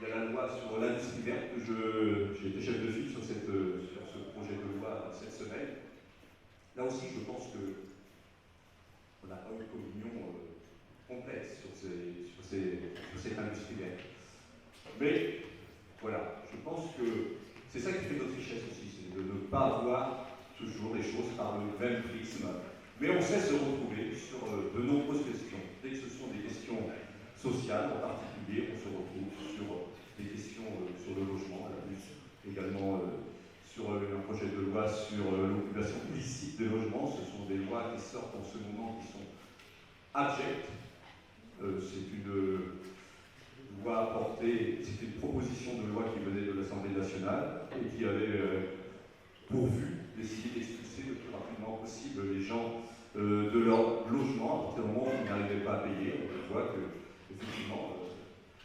Il y a la loi sur l'industrie verte, j'ai été chef de file sur ce projet de loi cette semaine. Là aussi, je pense qu'on n'a pas eu de communion complète sur cette industrie verte. Mais voilà, je pense que c'est ça qui fait notre richesse aussi, c'est de ne pas voir toujours les choses par le même prisme. Mais on sait se retrouver sur de nombreuses questions. Dès que ce sont des questions sociales en particulier, on se retrouve sur des questions sur le logement, la lutte également sur un projet de loi sur l'occupation illicite des logements. Ce sont des lois qui sortent en ce moment qui sont abjectes. C'est une loi portée, c'était une proposition de loi qui venait de l'Assemblée nationale et qui avait pour but d'essayer d'expulser le plus rapidement possible les gens de leur logement à partir du moment où ils n'arrivaient pas à payer. On voit que, effectivement,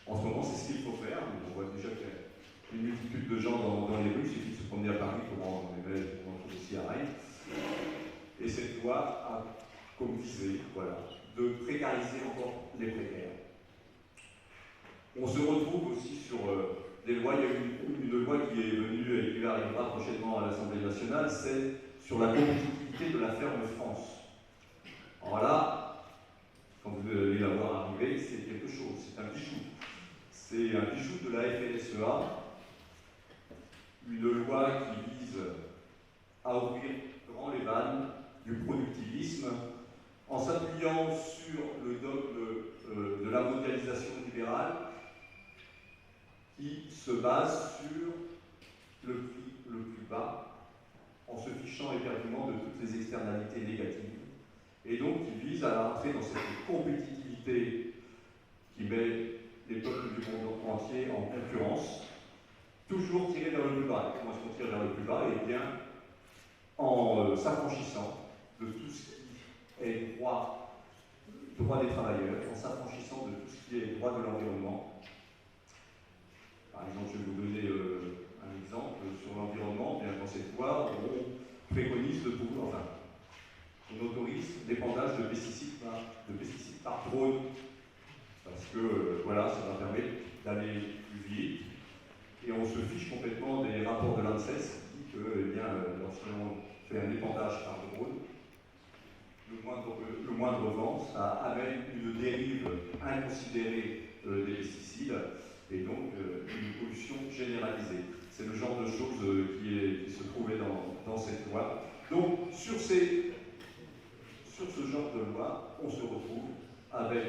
en ce moment, c'est ce qu'il faut faire. On voit déjà qu'il y a une multitude de gens dans les rues, il suffit de se promener à Paris pour en trouver aussi à Rennes. Et cette loi a comme visée, voilà, de précariser encore les précaires. On se retrouve aussi sur des lois. Il y a une loi qui est venue et qui arrivera prochainement à l'Assemblée nationale, c'est sur la compétitivité de la ferme France. Alors là, quand vous allez la voir arriver, c'est quelque chose, c'est un bijou. C'est un bijou de la FNSEA, une loi qui vise à ouvrir grand les vannes du productivisme en s'appuyant sur le dogme de la mondialisation libérale qui se base sur le prix le plus bas en se fichant éperdument de toutes les externalités négatives et donc qui vise à entrer dans cette compétitivité qui met les peuples du monde entier en concurrence, toujours tiré vers le plus bas. Comment est-ce qu'on tire vers le plus bas? Eh bien, en s'affranchissant de tout ce qui est droit des travailleurs, en s'affranchissant de tout ce qui est droit de l'environnement. Par exemple, je vais vous donner un exemple sur l'environnement. Bien, dans cette loi, on préconise de pouvoir, enfin, on autorise l'épandage de pesticides par drone. Parce que, voilà, ça va permettre d'aller plus vite. Et on se fiche complètement des rapports de l'ANSES qui dit que, eh bien, lorsqu'on fait un épandage par drone, le moindre vent, ça amène une dérive inconsidérée des pesticides et donc une pollution généralisée. C'est le genre de choses qui se trouvait dans cette loi. Donc, sur ce genre de loi, on se retrouve avec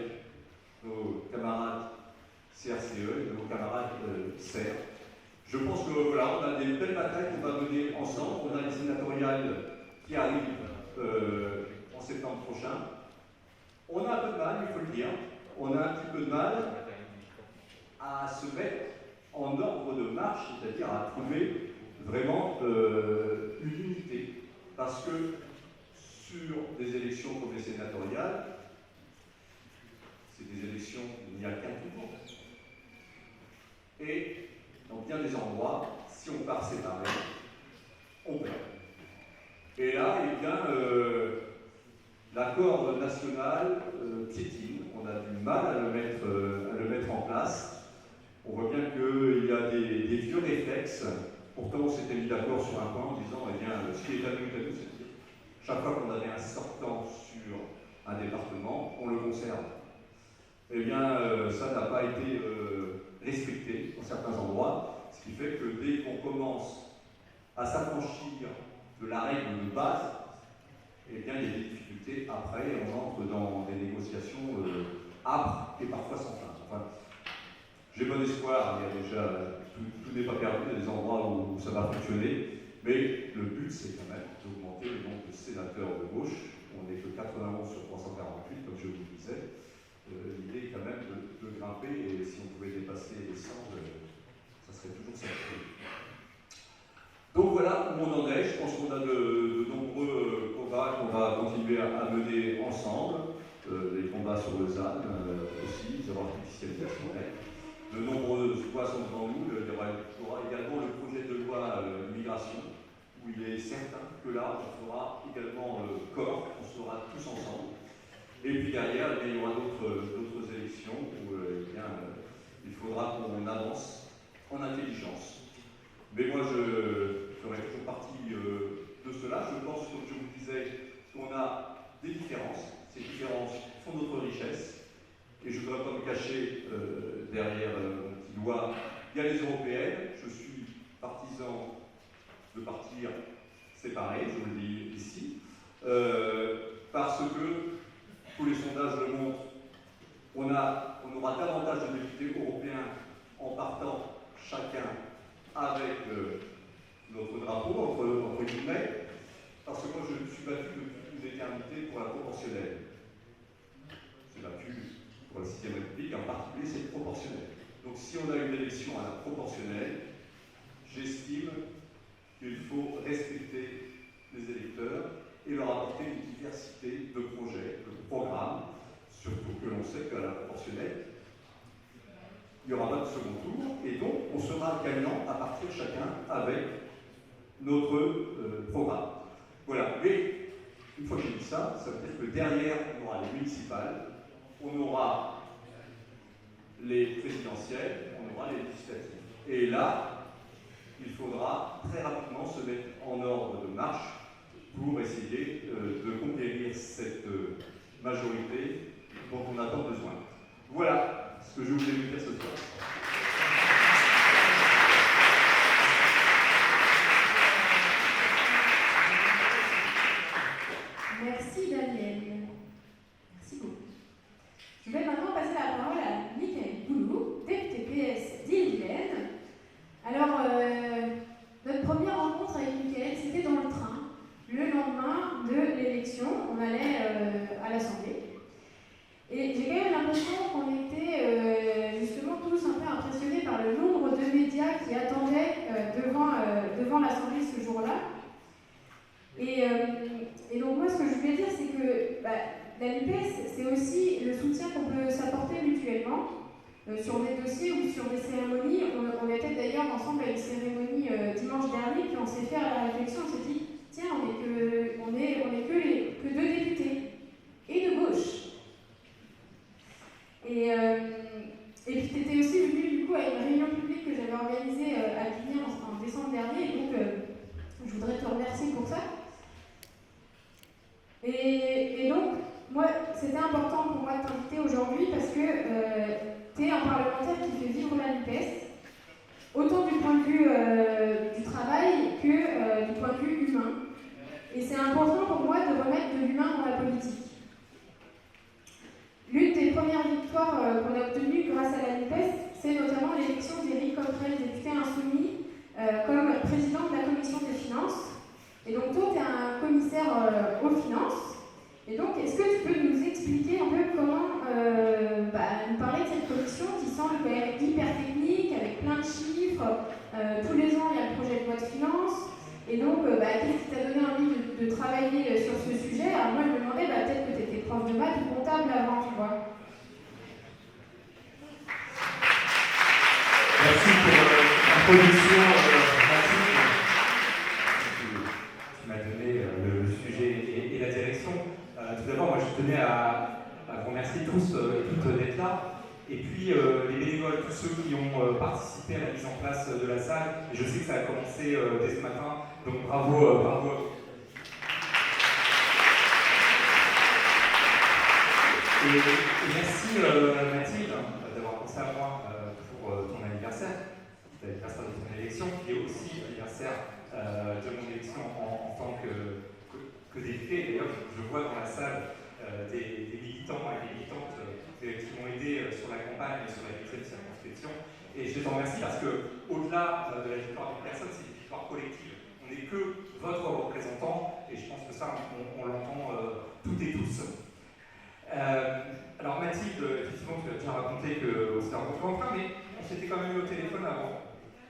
nos camarades CRCE et nos camarades CER. Je pense que voilà, on a des belles batailles qu'on va mener ensemble. On a les sénatoriales qui arrivent en septembre prochain. On a un peu de mal, il faut le dire. On a un petit peu de mal à se mettre en ordre de marche, c'est-à-dire à trouver vraiment une unité. Parce que sur des élections comme les sénatoriales, c'est des élections où il n'y a qu'un tour. Et dans bien des endroits, si on part séparé, on perd. Et là, eh bien, l'accord national piétine. On a du mal à le mettre en place. On voit bien qu'il y a des vieux réflexes. Pourtant, on s'était mis d'accord sur un point en disant, eh bien, ce qui est à nous, c'est que chaque fois qu'on avait un sortant sur un département, on le conserve. Eh bien, ça n'a pas été respecté dans certains endroits, ce qui fait que dès qu'on commence à s'affranchir de la règle de base, eh bien, il y a des difficultés après, et on entre dans des négociations âpres et parfois sans fin. Enfin, j'ai bon espoir, il y a déjà, tout n'est pas perdu, il y a des endroits où ça va fonctionner, mais le but, c'est quand même d'augmenter le nombre de sénateurs de gauche. On n'est que 91 sur 348, comme je vous le disais. L'idée est quand même de grimper, et si on pouvait dépasser les 100, Donc voilà où on en est. Je pense qu'on a de nombreux combats qu'on va continuer à mener ensemble. Les combats sur Lausanne aussi, les artificialisations. De nombreuses voies sont devant nous. Il y aura également le projet de loi immigration, où il est certain que là, on fera également corps, on sera tous ensemble. Et puis derrière, il y aura d'autres élections où il faudra qu'on avance en intelligence. Mais moi, je ferai toujours partie de cela. Je pense, comme je vous disais, qu'on a des différences. Ces différences font notre richesse. Et je ne dois pas me cacher derrière mon petit doigt. Il y a les européennes. Je suis partisan de partir séparés, je vous le dis ici, parce que tous les sondages le montrent. On aura davantage de députés européens en partant chacun avec notre drapeau, entre guillemets, parce que moi je me suis battu depuis une éternité pour la proportionnelle. C'est battu pour la 6ème République, en particulier c'est proportionnel. Donc si on a une élection à la proportionnelle, j'estime qu'il faut respecter les électeurs et leur apporter une diversité de projets, de programmes, surtout que l'on sait qu'à la proportionnelle, il n'y aura pas de second tour, et donc on sera gagnant à partir chacun avec notre programme. Voilà, mais une fois que j'ai dit ça, ça veut dire que derrière, on aura les municipales, on aura les présidentielles, on aura les législatives. Et là, il faudra très rapidement se mettre en ordre de marche pour essayer de conquérir cette majorité dont on a tant besoin. Voilà ce que je voulais vous dire ce soir. Merci Daniel. Merci beaucoup. Je vais maintenant passer la parole à Michael Boulou, député PS d'Ille-et-Vilaine. Alors, notre première rencontre avec Michael, c'était dans le train, le lendemain de l'élection. On allait à l'Assemblée. Et j'ai quand même l'impression qu'on était justement tous un peu impressionnés par le nombre de médias qui attendaient devant l'Assemblée ce jour-là. Et donc moi, ce que je voulais dire, c'est que la NUPES, c'est aussi le soutien qu'on peut s'apporter mutuellement sur des dossiers ou sur des cérémonies. On était d'ailleurs ensemble à une cérémonie dimanche dernier, puis on s'est fait à la réflexion, on s'est dit, tiens, on est que deux députés, et de gauche. Et puis tu étais aussi venu du coup à une réunion publique que j'avais organisée à Guigné en décembre dernier, et donc je voudrais te remercier pour ça. Et donc, moi, c'était important pour moi de t'inviter aujourd'hui parce que tu es un parlementaire qui fait vivre la NUPES, autant du point de vue du travail que du point de vue humain. Et c'est important pour moi de remettre de l'humain dans la politique. L'une des premières victoires qu'on a obtenues grâce à la NUPES, c'est notamment l'élection d'Éric Coquerel, député insoumis, comme président de la commission des finances. Et donc toi, tu es un commissaire aux finances. Et donc, est-ce que tu peux nous expliquer un peu comment nous parler de cette commission qui semble quand même hyper technique, avec plein de chiffres. Tous les ans, il y a le projet de loi de finances. Et donc, qu'est-ce qui t'a donné envie de travailler sur ce sujet? Alors moi, je me demandais, peut-être que tu étais prof de maths ou comptable avant, tu vois. Merci pour l'introduction, Mathilde. Tu m'as donné le sujet et la direction. Tout d'abord, moi, je tenais à vous remercier tous et toutes d'être là. Et puis, les bénévoles, tous ceux qui ont participé à la mise en place de la salle. Et je sais que ça a commencé dès ce matin, donc bravo, bravo. Et merci Mathilde d'avoir pensé à moi pour ton anniversaire, l'anniversaire de ton élection, qui est aussi l'anniversaire de mon élection en tant que député. D'ailleurs, je vois dans la salle des militants et des militantes qui m'ont aidé sur la campagne et sur la 8e circonscription. Et je te remercie parce que, au-delà de la victoire d'une personne, c'est une victoire collective. On n'est que votre représentant, et je pense que ça, on l'entend toutes et tous. Alors Mathilde, effectivement, tu as déjà raconté qu'on s'était rencontrés en train, mais on s'était quand même eu au téléphone avant,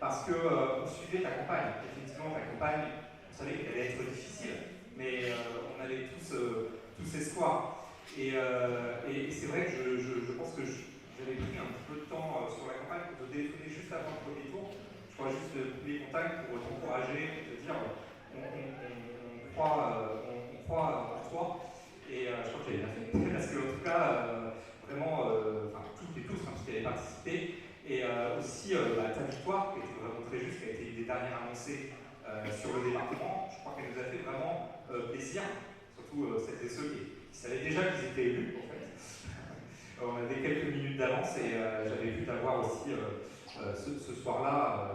parce qu'on suivait ta campagne. Effectivement, ta campagne, on savait qu'elle allait être difficile, mais on avait tous espoir. Et c'est vrai que je pense que j'avais pris un petit peu de temps sur la campagne pour te téléphoner juste avant le premier tour. Je crois juste le premier contact pour t'encourager, te dire on croit en toi. Et je crois que j'avais bien fait, parce qu'en tout cas, vraiment, toutes et tous, parce qui avaient participé, et aussi ta victoire, qui était vraiment très juste, qui a été une des dernières annoncées sur le département, je crois qu'elle nous a fait vraiment plaisir, surtout celles et ceux qui savaient déjà qu'ils étaient élus, en fait. On avait quelques minutes d'avance et j'avais pu t'avoir aussi ce soir-là,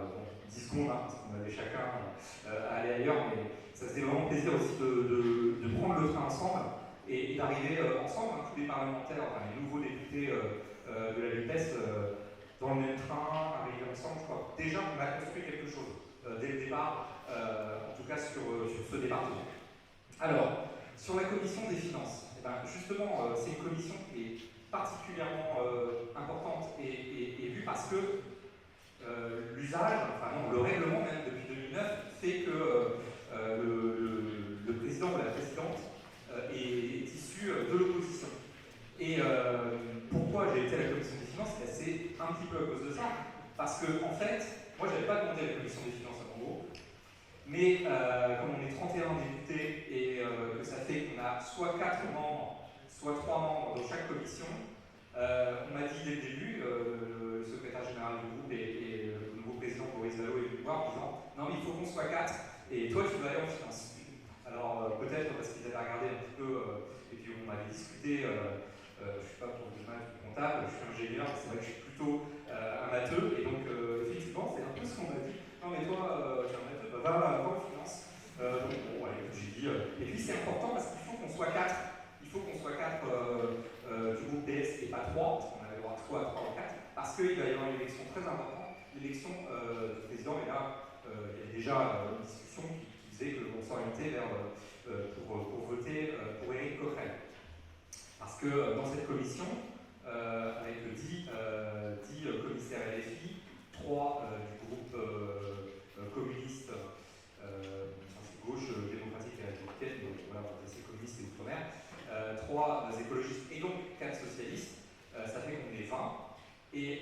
10 secondes, parce qu'on avait chacun à aller ailleurs, mais ça faisait vraiment plaisir aussi de prendre le train ensemble et d'arriver ensemble, tous les parlementaires, les nouveaux députés de la NUPES, dans le même train, arriver ensemble. Je crois que déjà on a construit quelque chose dès le départ, en tout cas sur ce département. Alors, sur la commission des finances, justement, c'est une commission qui est particulièrement importante et vue parce que l'usage, le règlement même depuis 2009 fait que le président ou la présidente est issu de l'opposition. Et pourquoi j'ai été à la commission des finances, c'est un petit peu à cause de ça. Parce que, en fait, moi j'avais pas demandé à la commission des finances à mon groupe, mais comme on est 31 députés et que ça fait qu'on a soit 4 membres, soit 3 membres dans chaque commission, on m'a dit dès le début, le secrétaire général du groupe et le nouveau président Boris Vallaud est venu me voir en disant non mais il faut qu'on soit 4 et toi tu vas aller en finance. Alors peut-être parce qu'ils avaient regardé un petit peu et puis on avait discuté, je ne suis pas pour du comptable, je suis ingénieur, c'est vrai que je suis plutôt un matheux et donc effectivement c'est un peu ce qu'on m'a dit. Non mais toi tu es un matheux, va en finance. Donc bon, allez, j'ai dit. Et puis c'est important parce qu'il faut qu'on soit 4. Il faut qu'on soit 4 du groupe DS et pas 3, parce qu'on avait le droit de soit 3 ou 4, parce qu'il va y avoir une élection très importante, l'élection du président, et là, il y avait déjà une discussion qui disait qu'on s'orientait pour voter pour Éric Coquerel. Parce que dans cette commission, avec 10 commissaires LFI, 3 du groupe communiste, gauche démocratique et républicaine, donc voilà, c'est communiste et outre-mer, 3 écologistes et donc 4 socialistes, ça fait qu'on est 20. Et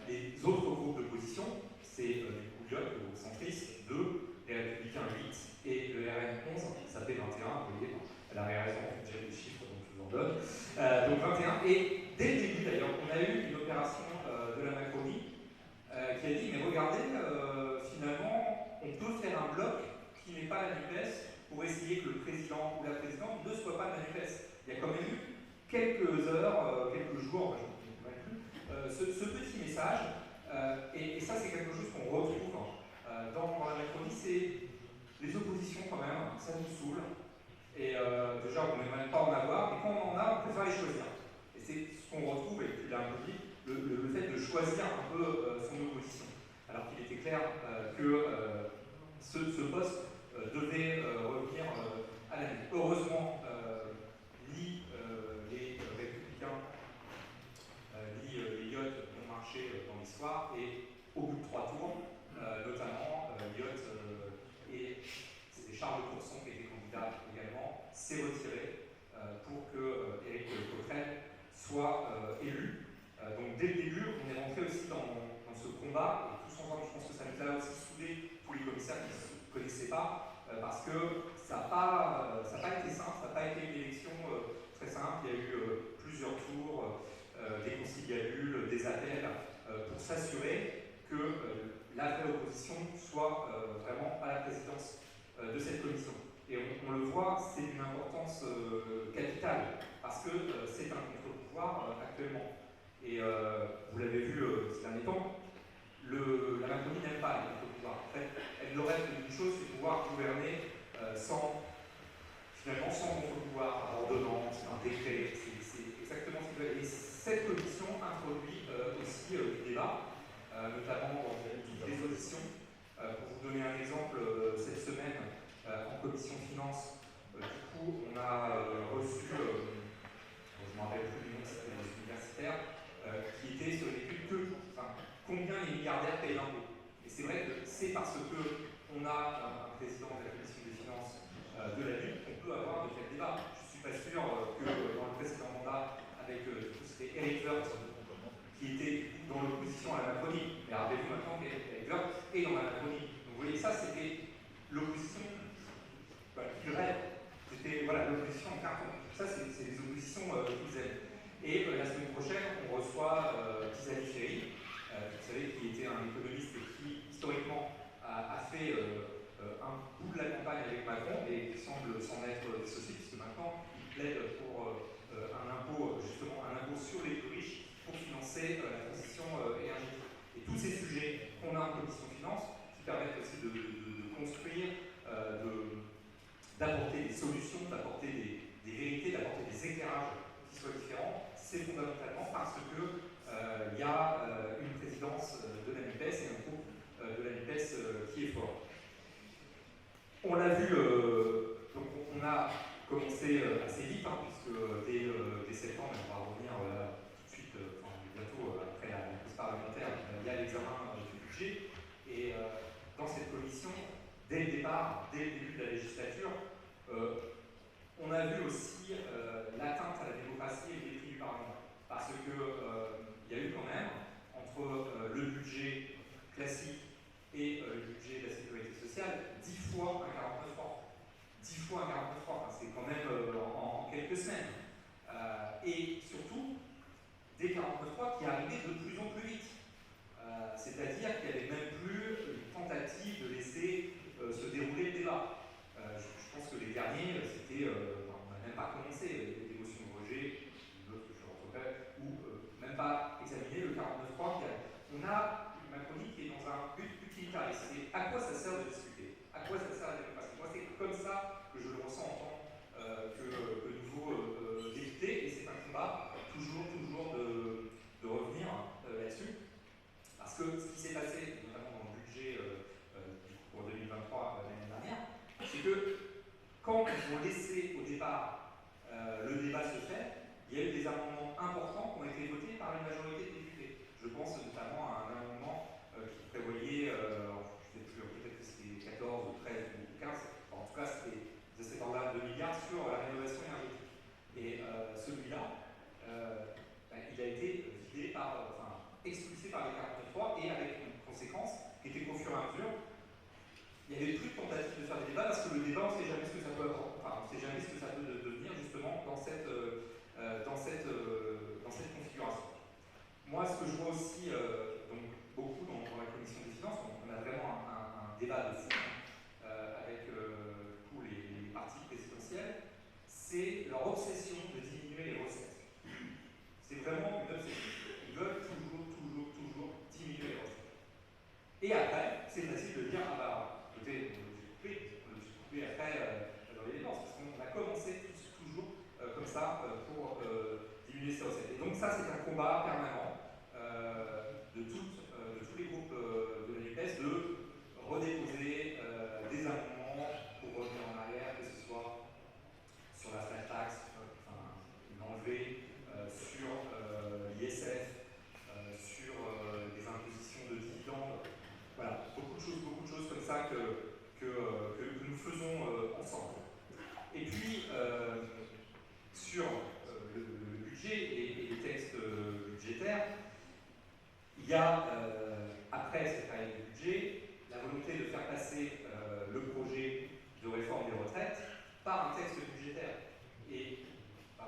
les autres groupes d'opposition, c'est du coup le groupe centriste, 2, les républicains 8 et le RN 11, ça fait 21, vous voyez, elle a raison, j'ai les chiffres donc je vous en donne. Donc 21, et dès le début d'ailleurs, on a eu une opération de la Macronie qui a dit mais regardez, finalement, on peut faire un bloc qui n'est pas la NUPES pour essayer que le président ou la présidente ne soit pas de la NUPES. Il y a quand même eu quelques heures, quelques jours, je ne sais plus, ce petit message, et ça c'est quelque chose qu'on retrouve dans la Macronie, c'est les oppositions quand même, ça nous saoule, et déjà on n'aimerait même pas en avoir, mais quand on en a, on préfère les choisir. Et c'est ce qu'on retrouve, et tu l'as un peu dit, le fait de choisir un peu son opposition. Alors qu'il était clair que ce poste devait revenir à l'année. Heureusement, ni les républicains, ni les yachts ont marché dans l'histoire, et au bout de 3 tours, notamment Lyotte et c'était Charles Courson qui était candidat également, s'est retiré pour que Éric Coquerel soit élu. Donc dès le début, on est rentré aussi dans ce combat, et tous ensemble, je pense que ça nous a aussi soudé tous les commissaires qui ne se connaissaient pas, parce que ça n'a pas été simple, ça n'a pas été une élection très simple, il y a eu plusieurs tours, des conciliabules, des appels, pour s'assurer que la vraie opposition soit vraiment à la présidence de cette commission. Et on le voit, c'est d'une importance capitale, parce que c'est un contre-pouvoir actuellement. Et vous l'avez vu ces derniers temps, la Macronie n'aime pas les contre-pouvoirs. En fait, elle n'aurait qu'une chose, c'est pouvoir gouverner sans contre-pouvoir, par ordonnance, un décret. C'est exactement ce que et cette commission introduit aussi du débat, notamment dans les auditions. Pour vous donner un exemple, cette semaine, en commission finance, du coup, on a reçu, je ne me rappelle plus du nom, c'était des universitaires, qui était sur l'étude combien les milliardaires payent l'impôt. Et c'est vrai que c'est parce qu'on a un président de la Commission des finances de la LUP qu'on peut avoir de tels débats. Je ne suis pas sûr que dans le précédent mandat, avec c'était Eric Woerth qui était dans l'opposition à la Macronie. Mais rappelez-vous maintenant qu'Eric Woerth est dans la Macronie. Donc vous voyez, ça c'était l'opposition culturelle. C'était l'opposition en carton. Ça, c'est les oppositions qu'ils aiment. Et la semaine prochaine, on reçoit Pisani Ferry, vous savez, qui était un économiste et qui, historiquement, a fait un bout de la campagne avec Macron et qui semble s'en être dissocié, puisque maintenant, il plaide pour un impôt, justement, un impôt sur les plus riches pour financer la transition énergétique. Et tous ces sujets qu'on a en commission finance, qui permettent aussi de construire, d'apporter des solutions, d'apporter des vérités, d'apporter des éclairages qui soient différents, c'est fondamentalement parce que y a une présidence de la NUPES et un groupe de la NUPES qui est fort. On l'a vu, donc on a commencé assez vite, puisque dès septembre, on va revenir tout de suite, bientôt après la pause parlementaire, il y a l'examen du budget. Et dans cette commission, dès le départ, dès le début de la législature, on a vu aussi l'atteinte à la démocratie et les prix du Parlement. Parce qu'il y a eu quand même, entre le budget classique et le budget de la sécurité sociale, 10 fois un 49.3. 10 fois un 49.3, c'est quand même en quelques semaines. Et surtout, des 49.3 qui arrivaient de plus en plus vite. C'est-à-dire qu'il n'y avait même plus une tentative de laisser se dérouler le débat. Je pense que les derniers, c'était, on n'a même pas commencé les motions de rejet, d'autres que je rentrerai, ou même pas examiner le 49.3. On a une Macronie qui est dans un but utilitariste. C'est à quoi ça sert de discuter? À quoi ça sert la démocratie? Moi, c'est comme ça que je le ressens en tant que nouveau député, et c'est un combat toujours de revenir là-dessus. Parce que ce qui s'est passé, notamment dans le budget pour 2023 l'année dernière, c'est que quand ils ont laissé au départ le débat se faire, il y a eu des amendements importants qui ont été votés par une majorité de députés. Je pense notamment à un amendement qui prévoyait, je ne sais plus, peut-être que c'était 14 ou 13 ou 15, en tout cas c'était de cet ordre-là 2 milliards sur la rénovation énergétique. Et celui-là, il a été vidé expulsé par les 49.3 et avec une conséquence qui était qu'au fur et à mesure, il n'y avait plus de tentative de faire des débats parce que le débat, on ne sait jamais ce que ça peut apporter. Enfin, on ne sait jamais ce que ça peut devenir justement dans cette configuration. Moi, ce que je vois aussi donc, beaucoup dans la commission des finances, on a vraiment un débat de fond avec tous les partis présidentiels, c'est leur obsession de diminuer les recettes. C'est vraiment une obsession. Ils veulent toujours diminuer les recettes. Et après, c'est facile de dire, écoutez, on a coupé après dans les dépenses, parce qu'on a commencé toujours comme ça pour diminuer ces recettes. Et donc ça, c'est un combat permanent de tous les groupes de la NUPES de redéposer des amendements pour revenir en arrière, que ce soit sur la flat tax, l'enlever, sur l'ISF, sur des impositions de dividendes. Voilà, beaucoup de choses comme ça que nous faisons ensemble. Et puis, sur le budget et les textes budgétaires, il y a, après cette période de budget, la volonté de faire passer le projet de réforme des retraites par un texte budgétaire. Et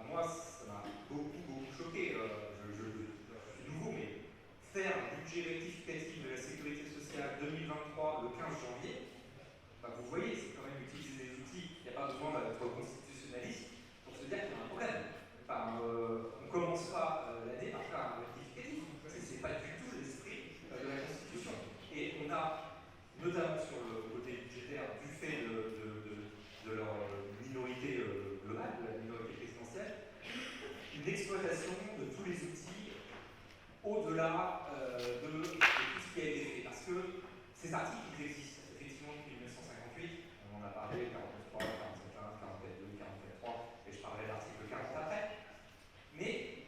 moi, ça m'a beaucoup choqué. Je suis nouveau, mais faire un budget rectificatif de la sécurité sociale 2023 le 15 janvier, vous voyez, c'est quand même utiliser des outils. Il n'y a pas besoin d'être constitutionnaliste pour se dire qu'il y a un problème. On ne commence pas l'année par faire un rectificatif. Ce n'est pas du tout l'esprit de la Constitution. Et on a, notamment sur le côté budgétaire, du fait de leur minorité globale, de la minorité présidentielle, une exploitation de tous les outils au-delà de tout ce qui a été fait. Parce que ces articles, ils existent effectivement depuis 1958. On en a parlé, 49.3, 47.1, 47.2, 47.3, et je parlerai de l'article 40 après. Mais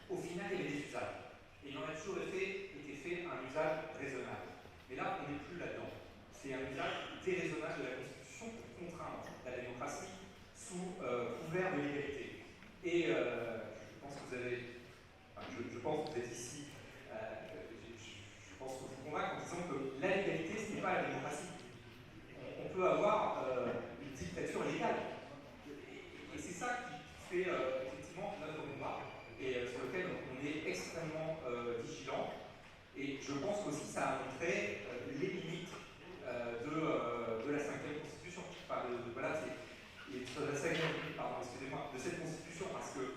au final, il y avait des usages. Et il en a toujours été fait un usage raisonnable. Mais là, on n'est plus là-dedans. C'est un usage déraisonnable de la Constitution pour contraindre la démocratie sous couvert de l'égalité. Et je pense que vous avez, je pense que vous êtes ici, je pense que vous convaincre en disant que la légalité, ce n'est pas la démocratie. On peut avoir une dictature légale. Et c'est ça qui fait effectivement notre combat et sur lequel on est extrêmement vigilant. Et je pense qu'aussi ça a montré les limites de la 5e Constitution. Enfin, voilà, et de la 5e, pardon, excusez-moi, de cette Constitution, parce que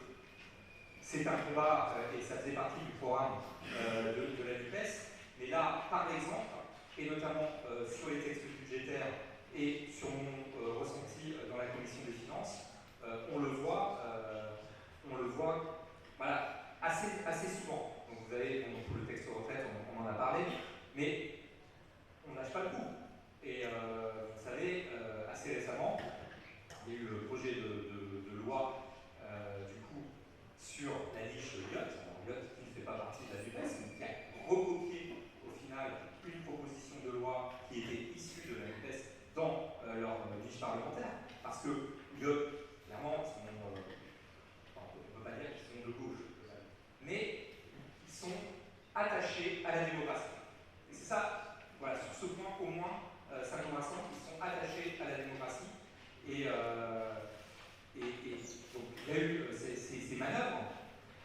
c'est un combat, et ça faisait partie du programme de la NUPES, mais là, par exemple, et notamment sur les textes budgétaires et sur mon ressenti dans la Commission des Finances, on le voit voilà, assez souvent. Donc vous avez pour le texte retraite, on en a parlé, mais on lâche pas le coup. Et vous savez, assez récemment, il y a eu le projet de loi du coup sur la niche Lyot, alors Lyot qui ne fait pas partie de la NUPES, mais qui a recopié au final une proposition de loi qui était issue de la NUPES dans leur niche parlementaire, parce que Lyot, clairement, on ne peut pas dire qu'ils sont de gauche, mais ils sont attachés à la démocratie. Et c'est ça, voilà, sur ce point au moins, ça nous rassemble, ils sont attachés à la démocratie. Et donc il y a eu ces manœuvres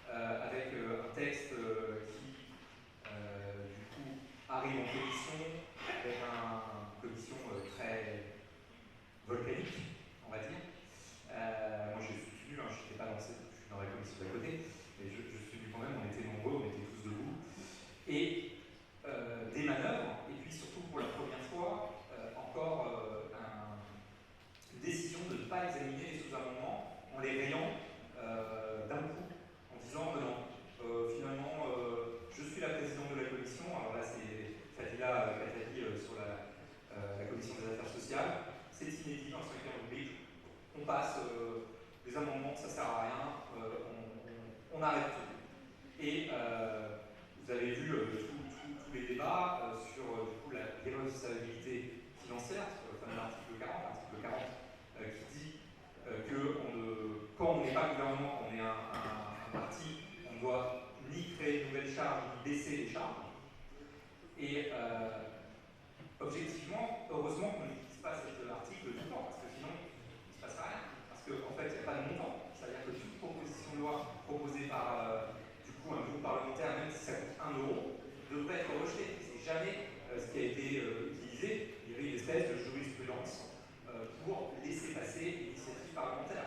avec un texte qui du coup arrive en commission avec une commission très volcanique, on va dire. Moi j'ai soutenu, je n'étais pas je suis dans la commission d'à côté, mais je suis venu quand même, on était nombreux, on était tous debout. Et des manœuvres, et puis surtout pour la première fois, encore une décision de ne pas examiner les sous-amendements en les rayant d'un coup, en disant non, finalement, je suis la présidente de la commission, alors là c'est Fadila Khattabi sur la commission des affaires sociales, c'est inédit dans le 5e République, on passe les amendements, ça ne sert à rien, on arrête tout. Et vous avez vu tous les débats sur du coup, l'irrecevabilité financière, sur le fameux article 40, qui dit que quand on n'est pas gouvernement, on est un parti, on ne doit ni créer de nouvelles charges, ni baisser les charges. Et objectivement, heureusement qu'on n'utilise pas cet article tout le temps, parce que sinon, il ne se passe rien. Parce qu'en fait, il n'y a pas de montant. C'est-à-dire que toute proposition de loi proposée par du coup, un groupe parlementaire, même si ça coûte 1 euro, devrait être rejetée. C'est jamais ce qui a été utilisé. Il y avait une espèce de jurisprudence pour laisser passer l'initiative parlementaire.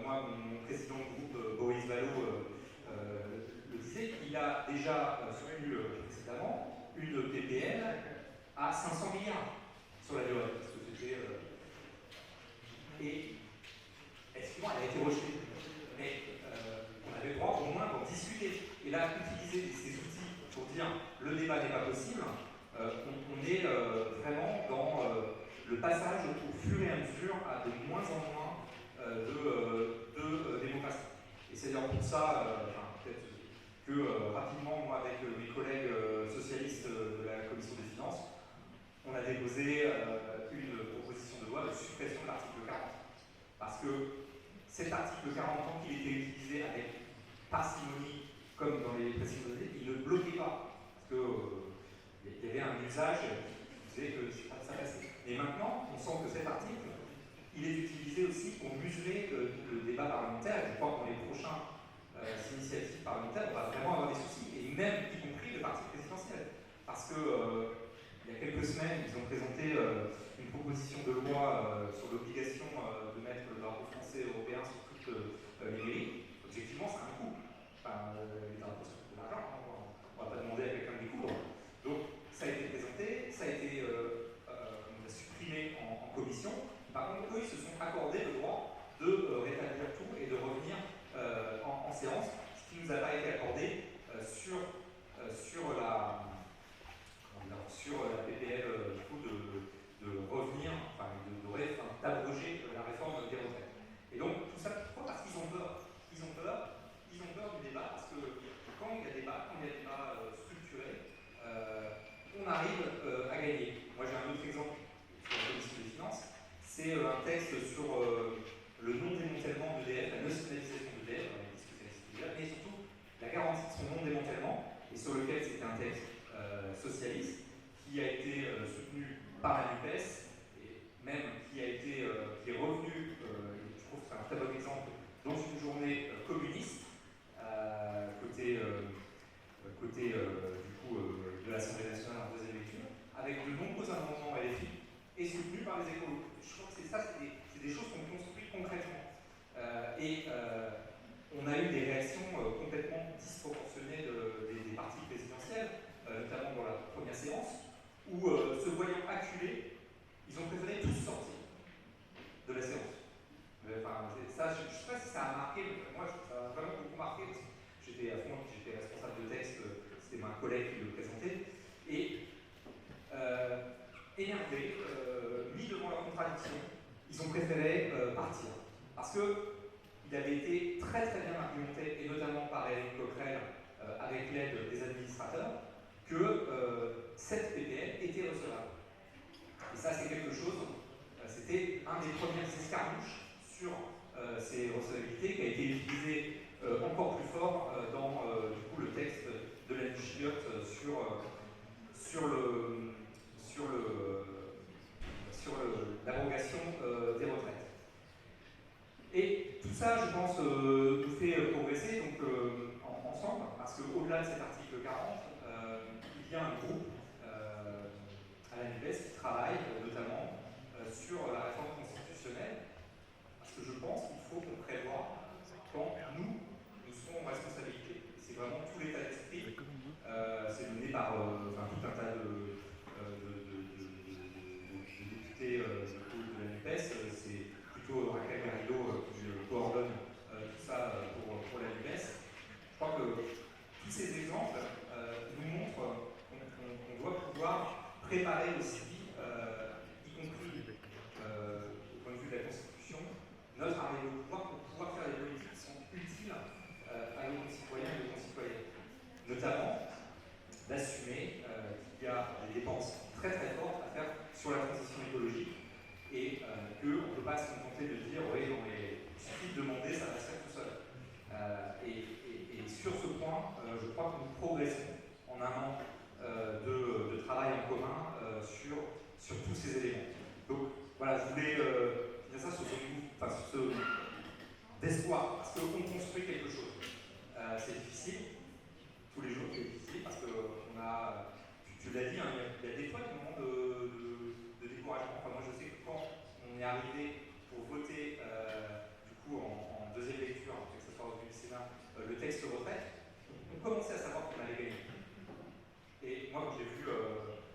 Moi, mon président de groupe, Boris Vallaud, le disait, il a déjà soutenu précédemment une PPL à 500 milliards sur la durée. Parce que c'était. Et effectivement, elle a été rejetée. Mais on avait le droit au moins d'en discuter. Et là, utiliser ces outils pour dire le débat n'est pas possible, on est vraiment dans le passage au fur et à mesure à de moins en moins de démocratie. Et c'est d'ailleurs pour ça, peut-être que rapidement, moi, avec mes collègues socialistes de la Commission des Finances, on a déposé une proposition de loi de suppression de l'article 40. Parce que cet article 40, tant qu'il était utilisé avec parcimonie, comme dans les précédentes années, il ne bloquait pas. Parce qu'il y avait un usage qui faisait que ça passait. Et maintenant, on sent que cet article, il est utilisé aussi pour museler le débat parlementaire. Et je crois que dans les prochaines initiatives parlementaires, on va vraiment avoir des soucis, et même y compris le parti présidentiel. Parce que il y a quelques semaines, ils ont présenté une proposition de loi sur l'obligation de mettre le drapeau français et européen sur toutes les mairies. Objectivement, c'est un coût. Enfin, les drapeaux, ça coûte de l'argent, on ne va pas demander à quelqu'un de les coudre. Donc, ça a été présenté, ça a été supprimé en commission. Par contre, eux, ils se sont accordés le droit de rétablir tout et de revenir en séance, ce qui ne nous a pas été accordé sur la PPL du coup, de revenir, d'abroger la réforme des retraites. Et donc, tout ça, pourquoi? Parce qu'ils ont peur. Ils ont peur du débat, parce que quand il y a débat, structuré, on arrive à gagner. Moi j'ai un autre exemple sur la commission des finances, c'est un texte sur le non-démantèlement d'EDF, la nationalisation d'EDF, on a discuté déjà, mais surtout la garantie de son non-démantèlement, et sur lequel c'était un texte socialiste qui a été soutenu par la NUPES, et même qui est revenu, je trouve que c'est un très bon exemple, dans une journée communiste, côté de l'Assemblée nationale en deuxième lecture, avec de nombreux amendements LFI et soutenus par les écolos. Je crois que c'est des choses qu'on construit concrètement. On a eu des réactions complètement disproportionnées des partis présidentiels, notamment dans la première séance, où, se voyant acculés, ils ont préféré tous sortir de la séance. Enfin, ça, je ne sais pas si ça a marqué, moi ça a vraiment beaucoup marqué, parce que j'étais responsable de texte, c'était ma collègue qui le présentait, et énervés, mis devant leur contradiction, ils ont préféré partir. Parce qu'il avait été très très bien argumenté, et notamment par Éric Coquerel, avec l'aide des administrateurs, que cette PPL était recevable. Et ça, c'est quelque chose, c'était un des premières escarmouches sur ces recevabilités qui a été utilisé encore plus fort dans le texte de la Chiotte sur l'abrogation des retraites. Et tout ça, je pense, nous fait progresser donc, ensemble, parce qu'au-delà de cet article 40, il y a un groupe à la NUPES qui travaille notamment sur la réforme constitutionnelle, parce que je pense qu'il faut qu'on prévoie quand nous serons en responsabilité. C'est vraiment tout l'état d'esprit. C'est mené par tout un tas de députés de la NUPES. C'est plutôt Raquel Garrido qui coordonne tout ça pour la NUPES. Je crois que tous ces exemples nous montrent qu'on doit pouvoir préparer aussi, y compris au point de vue de la Constitution, notre arrivée au pouvoir pour pouvoir faire des politiques qui sont utiles à nos concitoyens et nos concitoyennes. Notamment, d'assumer qu'il y a des dépenses très très fortes à faire sur la transition écologique et qu'on ne peut pas se contenter de dire oui, non, mais il suffit de demander, ça va se faire tout seul. Et sur ce point, je crois que nous progressons en un an de travail en commun sur tous ces éléments. Donc voilà, je voulais dire ça sur ce d'espoir, parce qu'on construit quelque chose. C'est difficile, tous les jours c'est difficile, parce qu'on a, tu l'as dit, hein, il y a des fois des moments de découragement. Enfin, moi je sais que quand on est arrivé pour voter du coup en deuxième lecture, que ce soit au Sénat, le texte retraite, on commençait à savoir qu'on allait gagner. Et moi quand j'ai vu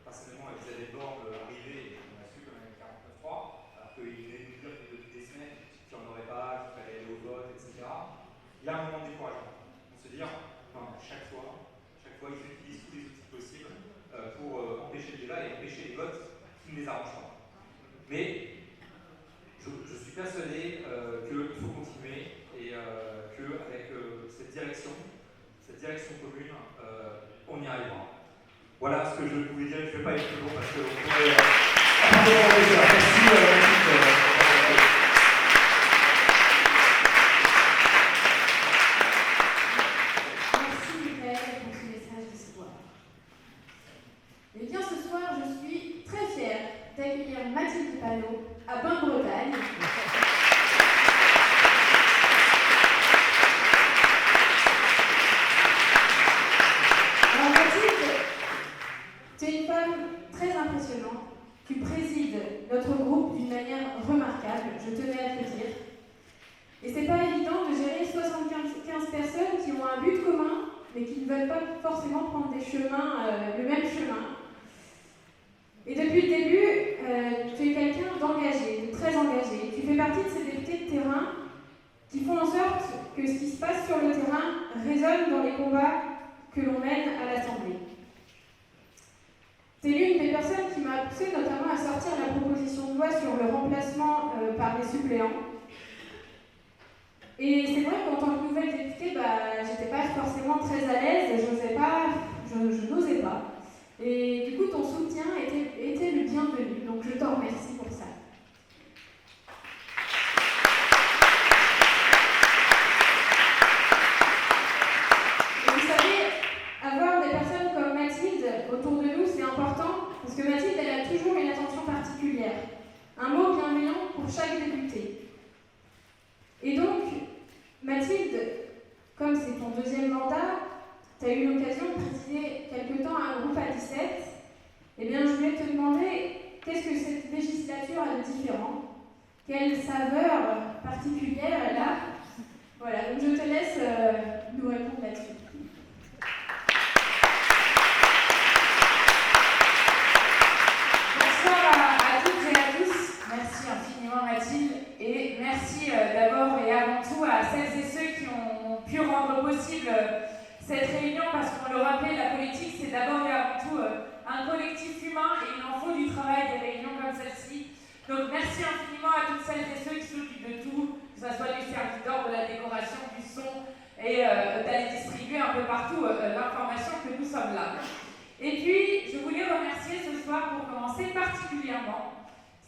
personnellement Elisabeth Borne arriver, on a su quand même 49.3, alors qu'il venait de nous dire depuis des semaines qu'il n'y en aurait pas, qu'il fallait aller au vote, etc. Il y a un moment de découragement. On se dit, non, chaque fois, ils utilisent tous les outils possibles pour empêcher le débat et empêcher les votes qui ne les arrangent pas. Mais je suis persuadé qu'il faut continuer et qu'avec cette direction commune, on y arrivera. Voilà ce que je voulais dire. Je ne vais pas être plus long parce qu'on pourrait... Merci Michael pour ce message d'espoir. Et bien ce soir, je suis très fière d'accueillir Mathilde Panot à Bain-Bretagne. Alors Mathilde, tu es une femme très impressionnante. Tu présides notre groupe d'une manière remarquable, je tenais à te le dire. Et c'est pas évident de gérer 75 personnes qui ont un but commun, mais qui ne veulent pas forcément prendre des chemins, le même chemin. Et depuis le début, tu es quelqu'un d'engagé, de très engagé. Tu fais partie de ces députés de terrain qui font en sorte que ce qui se passe sur le terrain résonne dans les combats que l'on mène à l'Assemblée. C'est l'une des personnes qui m'a poussé notamment à sortir la proposition de loi sur le remplacement par des suppléants. Et c'est vrai qu'en tant que nouvelle députée, j'étais pas forcément très à l'aise, je n'osais pas. Et du coup, ton soutien est en remercie pour ça. Et vous savez, avoir des personnes comme Mathilde autour de nous, c'est important, parce que Mathilde, elle a toujours une attention particulière. Un mot bienveillant pour chaque député. Et donc, Mathilde, comme c'est ton deuxième mandat, tu as eu l'occasion de présider quelque temps un groupe à 17. Eh bien, je voulais te demander qu'est-ce que cette législature a de différent? Quelle saveur particulière elle a? Voilà, donc je te laisse nous répondre là-dessus. Bonsoir à toutes et à tous. Merci infiniment Mathilde et merci d'abord et avant tout à celles et ceux qui ont pu rendre possible cette réunion parce qu'on le rappelait, la politique c'est d'abord et avant tout un collectif humain et il en faut du travail, des réunions comme celle-ci. Donc merci infiniment à toutes celles et ceux qui s'occupent de tout, que ce soit du serviteur, de la décoration, du son et d'aller distribuer un peu partout l'information que nous sommes là. Et puis, je voulais remercier ce soir pour commencer particulièrement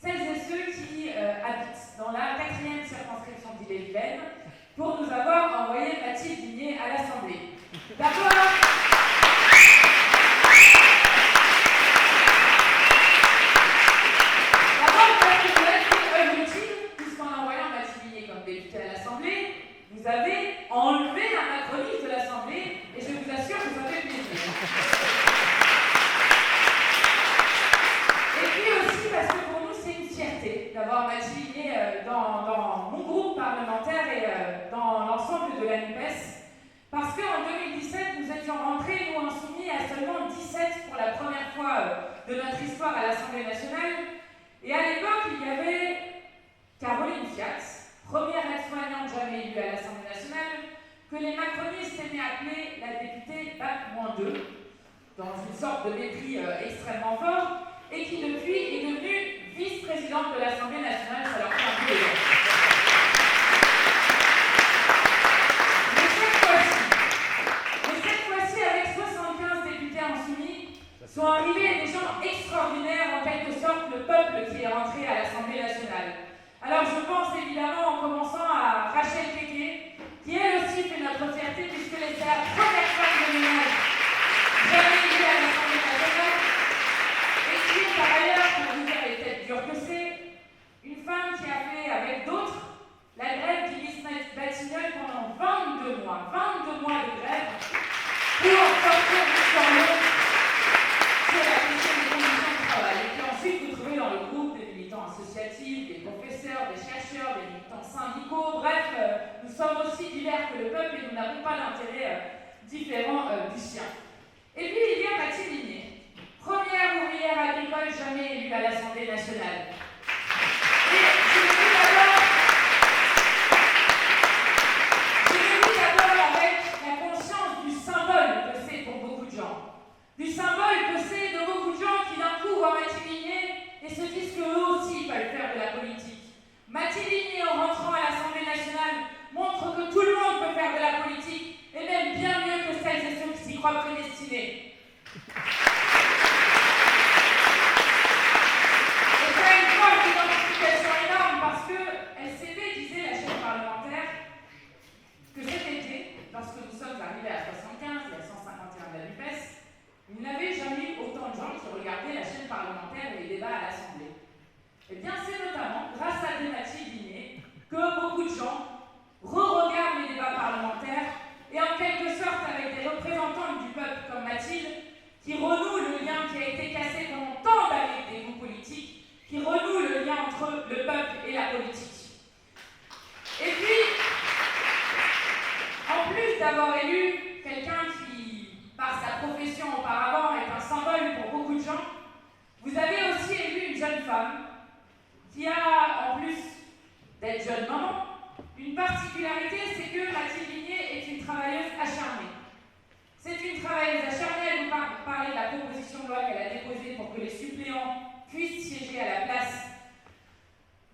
celles et ceux qui habitent dans la 4e circonscription d'Ille-et-Vilaine pour nous avoir envoyé Mathilde Vigné à l'Assemblée. D'abord, parce que vous avez fait œuvre utile, puisqu'en envoyant Mathilde Vigné comme députée à l'Assemblée, vous avez enlevé la macroniste de l'Assemblée et je vous assure que ça fait plaisir. Et puis aussi parce que pour nous c'est une fierté d'avoir Mathilde Vigné dans mon groupe parlementaire et dans l'ensemble de la NUPES. Parce qu'en 2017, nous étions rentrés, nous insoumis, à seulement 17 pour la première fois de notre histoire à l'Assemblée nationale. Et à l'époque, il y avait Caroline Fiat, première aide-soignante jamais élue à l'Assemblée nationale, que les macronistes aimaient appeler la députée BAC-2, dans une sorte de mépris extrêmement fort, et qui depuis est devenue vice-présidente de l'Assemblée nationale. Ça leur fait un peu de sont arrivés des gens extraordinaires, en quelque sorte, le peuple qui est rentré à l'Assemblée nationale. Alors je pense évidemment, en commençant à Rachel Keke, qui elle aussi fait notre fierté, puisque c'est la première femme de ménage jamais élue à l'Assemblée nationale, et qui est par ailleurs, pour vous dire les têtes dures que c'est, une femme qui a fait avec d'autres la grève d'Iris Batignolles pendant 22 mois de grève, pour sortir du surnom sur la question des conditions de travail. Et puis ensuite, vous trouvez dans le groupe des militants associatifs, des professeurs, des chercheurs, des militants syndicaux. Bref, nous sommes aussi divers que le peuple et nous n'avons pas d'intérêt différent du sien. Et puis, il y a Mathilde Vigné, première ouvrière agricole jamais élue à l'Assemblée nationale. Et je le dis d'abord avec la conscience du symbole que c'est pour beaucoup de gens. Du symbole que c'est de beaucoup de gens qui d'un coup voient Mathilde Vigné et se disent qu'eux aussi peuvent faire de la politique. Mathilde Vigné, en rentrant à l'Assemblée nationale, montre que tout le monde peut faire de la politique, et même bien mieux que celles et ceux qui s'y croient prédestinés. Et ça a une force d'identification énorme parce qu'elle s'était, disait la chaîne parlementaire, que cet été, lorsque nous sommes arrivés à 75 et à 151 de la NUPES, il n'avait jamais eu autant de gens qui regardaient la chaîne parlementaire et les débats à l'Assemblée. Eh bien, c'est notamment grâce à Mathilde Vigné que beaucoup de gens re-regardent les débats parlementaires et en quelque sorte avec des représentants du peuple comme Mathilde qui renouent le lien qui a été cassé pendant tant d'années des groupes politiques, qui renouent le lien entre le peuple et la politique. Et puis, en plus d'avoir élu quelqu'un qui, par sa profession auparavant, est un symbole pour beaucoup de gens, vous avez aussi élu une jeune femme qui a, en plus d'être jeune maman, une particularité, c'est que Mathilde Vigné est une travailleuse acharnée. C'est une travailleuse acharnée, elle nous parlait de la proposition de loi qu'elle a déposée pour que les suppléants puissent siéger à la place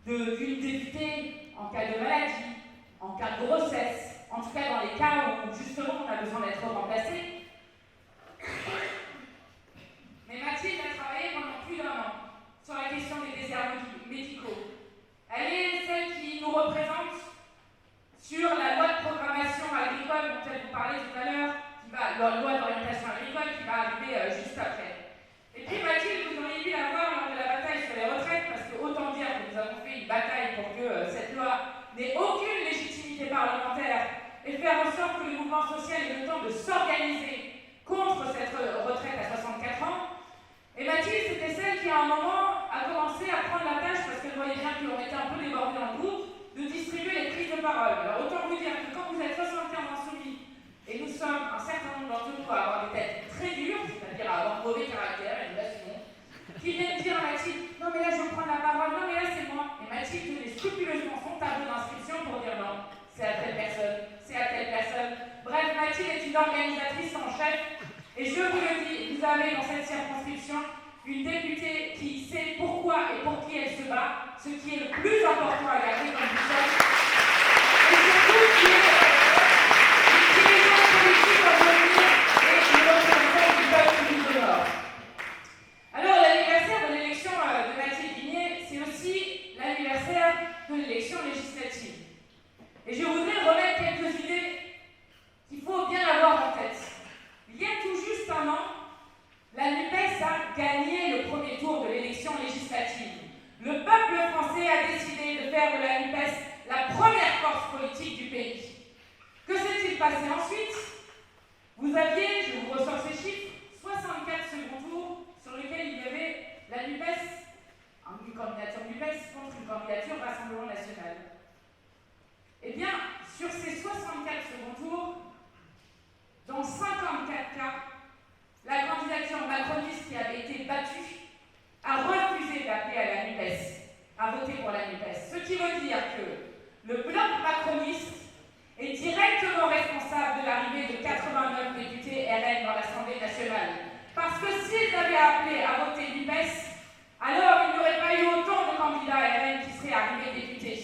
d'une députée en cas de maladie, en cas de grossesse, en tout cas dans les cas où justement on a besoin d'être remplacé. Mais Mathilde a travaillé pendant plus d'1 an sur la question des déserts à un moment, a commencé à prendre la tâche, parce qu'elle voyait bien qu'on était un peu débordés en groupe, de distribuer les prises de parole. Alors autant vous dire que quand vous êtes 75 insoumis, et nous sommes un certain nombre d'entre nous à avoir des têtes très dures, c'est-à-dire à avoir mauvais caractère, et nous l'assumons, qui viennent dire à Mathilde, non mais là je veux prendre la parole, non mais là c'est moi. Et Mathilde tenait scrupuleusement son tableau d'inscription pour dire non, c'est à telle personne, c'est à telle personne. Bref, Mathilde est une organisatrice en chef, et je vous le dis, vous avez dans cette circonscription une députée qui sait pourquoi et pour qui elle se bat, ce qui est le plus important à garder comme vous savez, et surtout qui est une politique en devenir et une représentation du peuple du Nord. Alors l'anniversaire de l'élection de Mathilde Guigné, c'est aussi l'anniversaire de l'élection législative. Et je voudrais remettre quelques idées qu'il faut bien avoir en tête. Il y a tout juste un an, la NUPES a gagné le premier tour de l'élection législative. Le peuple français a décidé de faire de la NUPES la première force politique du pays. Que s'est-il passé ensuite? Vous aviez, je vous ressors ces chiffres, 64 second tours sur lesquels il y avait la NUPES, une candidature NUPES contre une candidature Rassemblement National. Eh bien, sur ces 64 second tours, dans 54 cas, la candidature macroniste qui avait été battue a refusé d'appeler à la NUPES, à voter pour la NUPES. Ce qui veut dire que le bloc macroniste est directement responsable de l'arrivée de 89 députés RN dans l'Assemblée nationale. Parce que s'ils avaient appelé à voter NUPES, alors il n'y aurait pas eu autant de candidats RN qui seraient arrivés députés.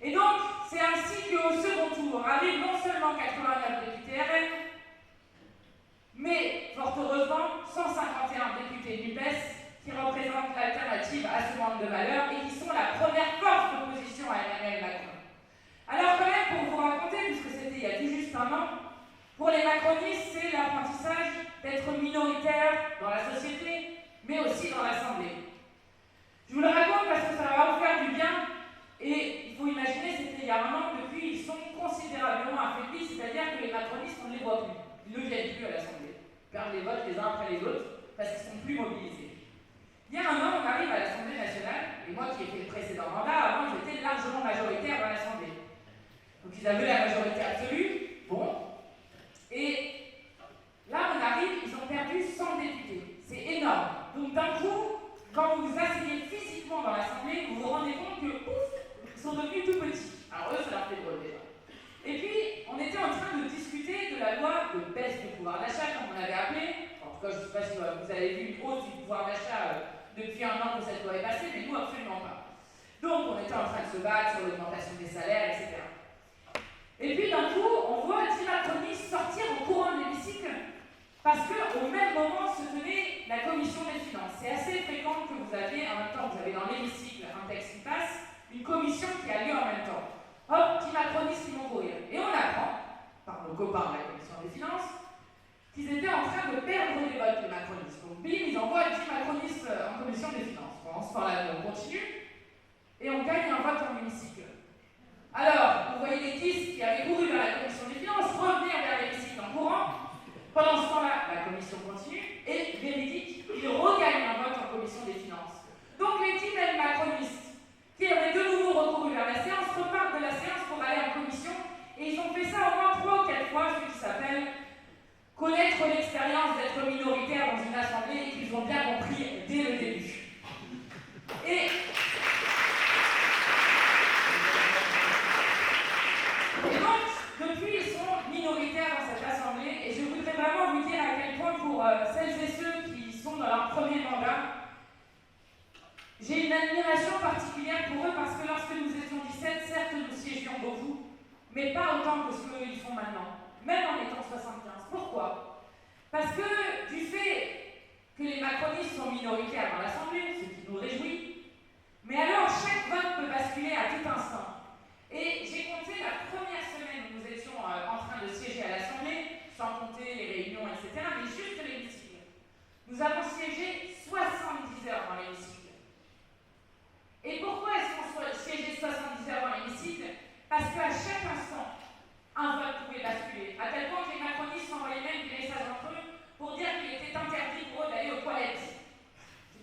Et donc, c'est ainsi qu'au second tour arrivent non seulement 89 députés RN, mais, fort heureusement, 151 députés NUPES qui représentent l'alternative à ce monde de malheur et qui sont la première force d'opposition à Emmanuel Macron. Alors quand même, pour vous raconter, puisque c'était il y a tout juste un an, pour les macronistes, c'est l'apprentissage d'être minoritaire dans la société, mais aussi dans l'Assemblée. Je vous le raconte parce que ça va vous faire du bien, et il faut imaginer, c'était il y a un an, depuis ils sont considérablement affaiblis, c'est-à-dire que les macronistes, on ne les voit plus. Ils ne viennent plus à l'Assemblée. Ils perdent les votes les uns après les autres parce qu'ils ne sont plus mobilisés. Il y a un an, on arrive à l'Assemblée nationale, et moi qui ai fait le précédent mandat, avant ils étaient largement majoritaires dans l'Assemblée. Donc ils avaient la majorité absolue, bon. Et là, on arrive, ils ont perdu 100 députés. C'est énorme. Donc d'un coup, quand vous vous asseyez physiquement dans l'Assemblée, vous vous rendez compte que, ouf, ils sont devenus tout petits. Alors eux, ça leur fait drôle déjà. Et puis, on était en train de discuter de la loi de baisse du pouvoir d'achat, comme on l'avait appelé. En tout cas, je ne sais pas si vous avez vu une hausse du pouvoir d'achat depuis un an que cette loi est passée, mais nous, absolument pas. Donc, on était en train de se battre sur l'augmentation des salaires, etc. Et puis, d'un coup, on voit 10 macronistes sortir en courant de l'hémicycle parce qu'au même moment se tenait la commission des finances. C'est assez fréquent que vous aviez, en même temps que vous avez dans l'hémicycle un texte qui passe, une commission qui a lieu en même temps. Hop, 10 macronistes qui vont courir. Et on apprend, par nos copains de la commission des finances, qu'ils étaient en train de perdre les votes, les macronistes. Donc, bim, ils envoient 10 macronistes en commission des finances. Pendant ce temps-là, on continue, et on gagne un vote en hémicycle. Alors, vous voyez les 10 qui avaient couru vers la commission des finances revenir vers l'hémicycle en courant. Pendant ce temps-là, la commission continue, et véridique, ils regagnent un vote en commission des finances. Donc, les 10 mêmes macronistes qui avaient de nouveau recouru vers la séance repartent de la séance pour aller en commission, et ils ont fait ça au moins 3 ou 4 fois, ce qui s'appelle connaître l'expérience d'être minoritaire dans une assemblée, et qu'ils ont bien compris dès le début. Et donc, depuis, ils sont minoritaires dans cette assemblée, et je voudrais vraiment vous dire à quel point, pour celles et ceux qui sont dans leur premier mandat, j'ai une admiration particulière pour eux parce que lorsque nous étions 17, certes nous siégions beaucoup, mais pas autant que ce qu'ils font maintenant, même en étant 75. Pourquoi? Parce que du fait que les macronistes sont minoritaires dans l'Assemblée, ce qui nous réjouit, mais alors chaque vote peut basculer à tout instant. Et j'ai compté la première semaine où nous étions en train de siéger à l'Assemblée, sans compter les réunions, etc., mais juste l'hémicycle. Nous avons siégé 70 heures dans l'hémicycle. Et pourquoi est-ce qu'on siégeait 70 heures dans l'hémicycle? Parce qu'à chaque instant, un vote pouvait basculer. À tel point que les macronistes s'envoyaient même des messages entre eux pour dire qu'il était interdit pour eux d'aller aux toilettes. C'est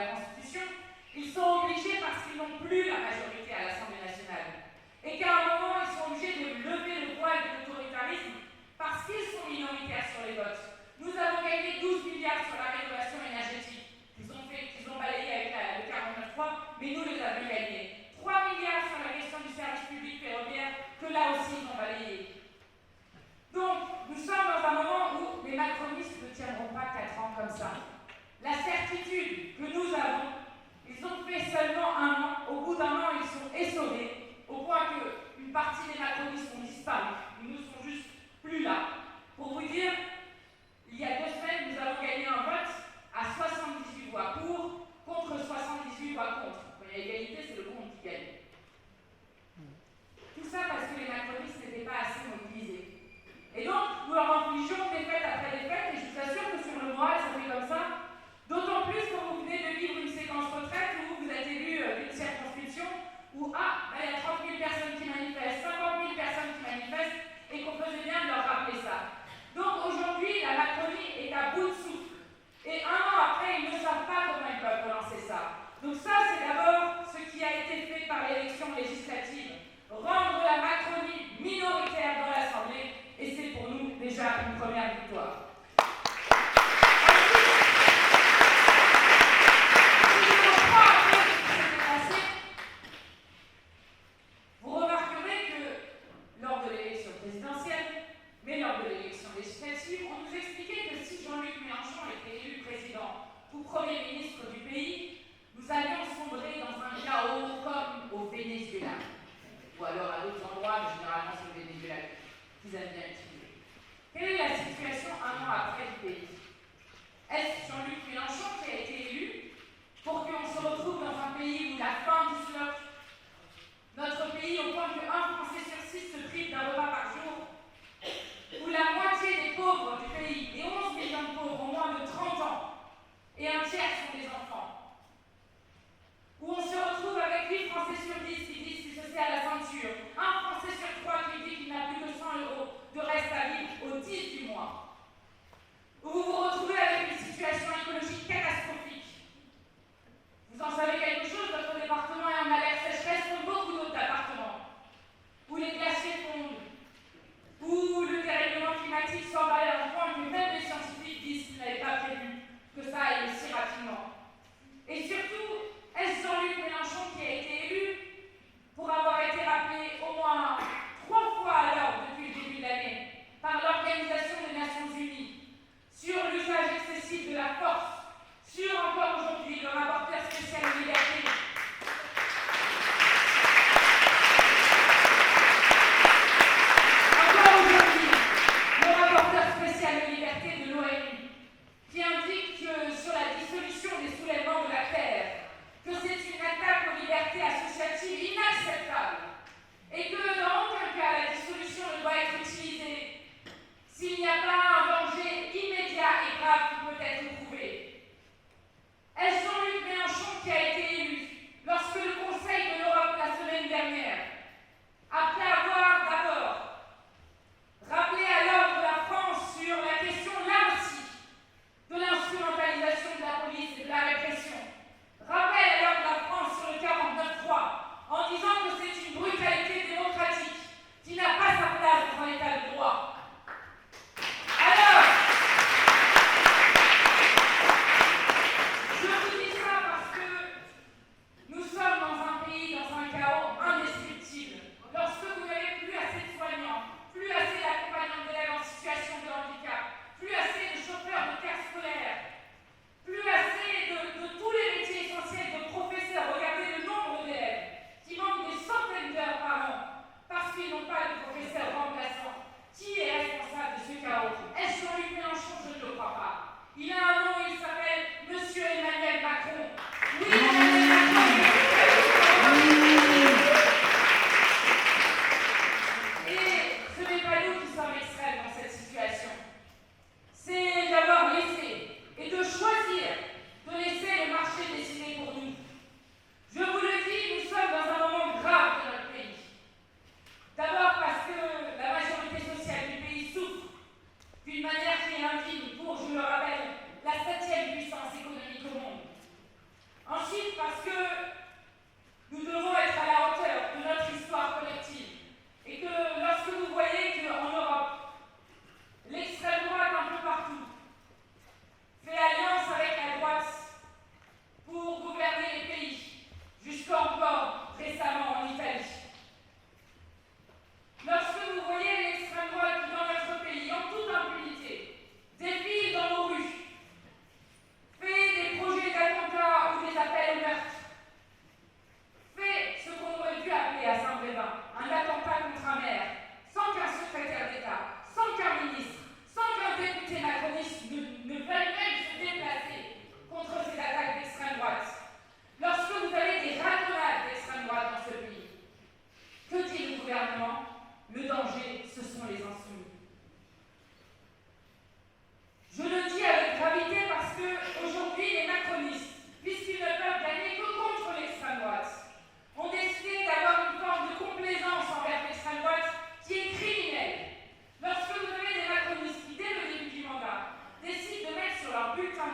la Constitution, ils sont obligés parce qu'ils n'ont plus la majorité à l'Assemblée nationale. Et qu'à un moment, ils sont obligés de lever le voile de l'autoritarisme parce qu'ils sont minoritaires sur les votes. Nous avons gagné 12 milliards sur la rénovation énergétique qu'ils ont balayé avec le 49.3, mais nous les avons gagnés. 3 milliards sur la question du service public ferroviaire que là aussi ils ont balayé. Donc, nous sommes dans un moment où les macronistes ne tiendront pas 4 ans comme ça. La certitude que nous avons, ils ont fait seulement 1 an. Au bout d'1 an, ils sont essorés, au point qu'une partie des macronistes ont disparu. Ils ne sont juste plus là. Pour vous dire, il y a 2 semaines, nous avons gagné un vote à 78 voix pour, contre 78 voix contre. Quand il y a égalité, c'est le monde qui gagne. Tout ça parce que les macronistes n'étaient pas assez mobilisés. Et donc, nous leur infligeons défaite après défaite, et je vous assure que sur le moral, ça fait comme ça. D'autant plus quand vous venez de vivre une séquence retraite où vous êtes élu d'une circonscription où, il y a 30 000 personnes qui manifestent, 50 000 personnes qui manifestent, et qu'on faisait bien de leur rappeler ça. Donc aujourd'hui, la Macronie est à bout de souffle. Et 1 an après, ils ne savent pas comment ils peuvent relancer ça. Donc ça, c'est d'abord ce qui a été fait par l'élection législative. Rendre la Macronie minoritaire dans l'Assemblée, et c'est pour nous déjà une première victoire. Vous remarquerez que lors de l'élection présidentielle, mais lors de l'élection législative, on nous expliquait que si Jean-Luc Mélenchon était élu président ou Premier ministre du pays, nous allions sombrer dans un chaos comme au Venezuela. Ou alors à d'autres endroits, mais généralement c'est le Venezuela qu'ils aiment bien utiliser. Quelle est la situation 1 an après du pays? Est-ce Jean-Luc Mélenchon qui a été élu pour qu'on se retrouve dans un pays où la faim disloque notre pays au point que 1 Français sur 6 se prive d'un repas par jour, où la moitié des pauvres du pays, les 11 millions de pauvres, ont moins de 30 ans, et 1 tiers sont des enfants, où on se retrouve avec 8 Français sur 10 qui disent qu'ils se serrent la ceinture, 1 Français sur 3 qui dit qu'il n'a plus que 100 € de reste à vivre au 10 du mois, où vous vous retrouvez avec une situation écologique catastrophique. Vous en savez quelque chose, votre département est en alerte sécheresse comme beaucoup d'autres départements, où les glaciers fondent, où le dérèglement climatique s'emballe à un point que même les scientifiques disent qu'ils n'avaient pas prévu que ça aille aussi rapidement. Et surtout, est-ce Jean-Luc Mélenchon qui a été élu pour avoir été rappelé au moins 3 fois à l'heure depuis le début de l'année par l'Organisation des Nations Unies sur l'usage excessif de la force, sur encore aujourd'hui le rapporteur spécial de liberté. Encore aujourd'hui, le rapporteur spécial de liberté de l'ONU qui indique que sur la dissolution des soulèvements de la Terre, que c'est une attaque aux libertés associatives inacceptable et que dans aucun cas la dissolution ne doit être utilisée s'il n'y a pas un danger immédiat et grave qui peut être prouvé. Est-ce Jean-Luc Mélenchon qui a été élu lorsque le Conseil de l'Europe la semaine dernière, après avoir d'abord rappelé à l'ordre la France sur la question là aussi de l'instrumentalisation de la police et de la répression, rappelle à l'ordre la France sur le 49.3 en disant que c'est une brutalité démocratique qui n'a pas sa place dans un état de droit. Alors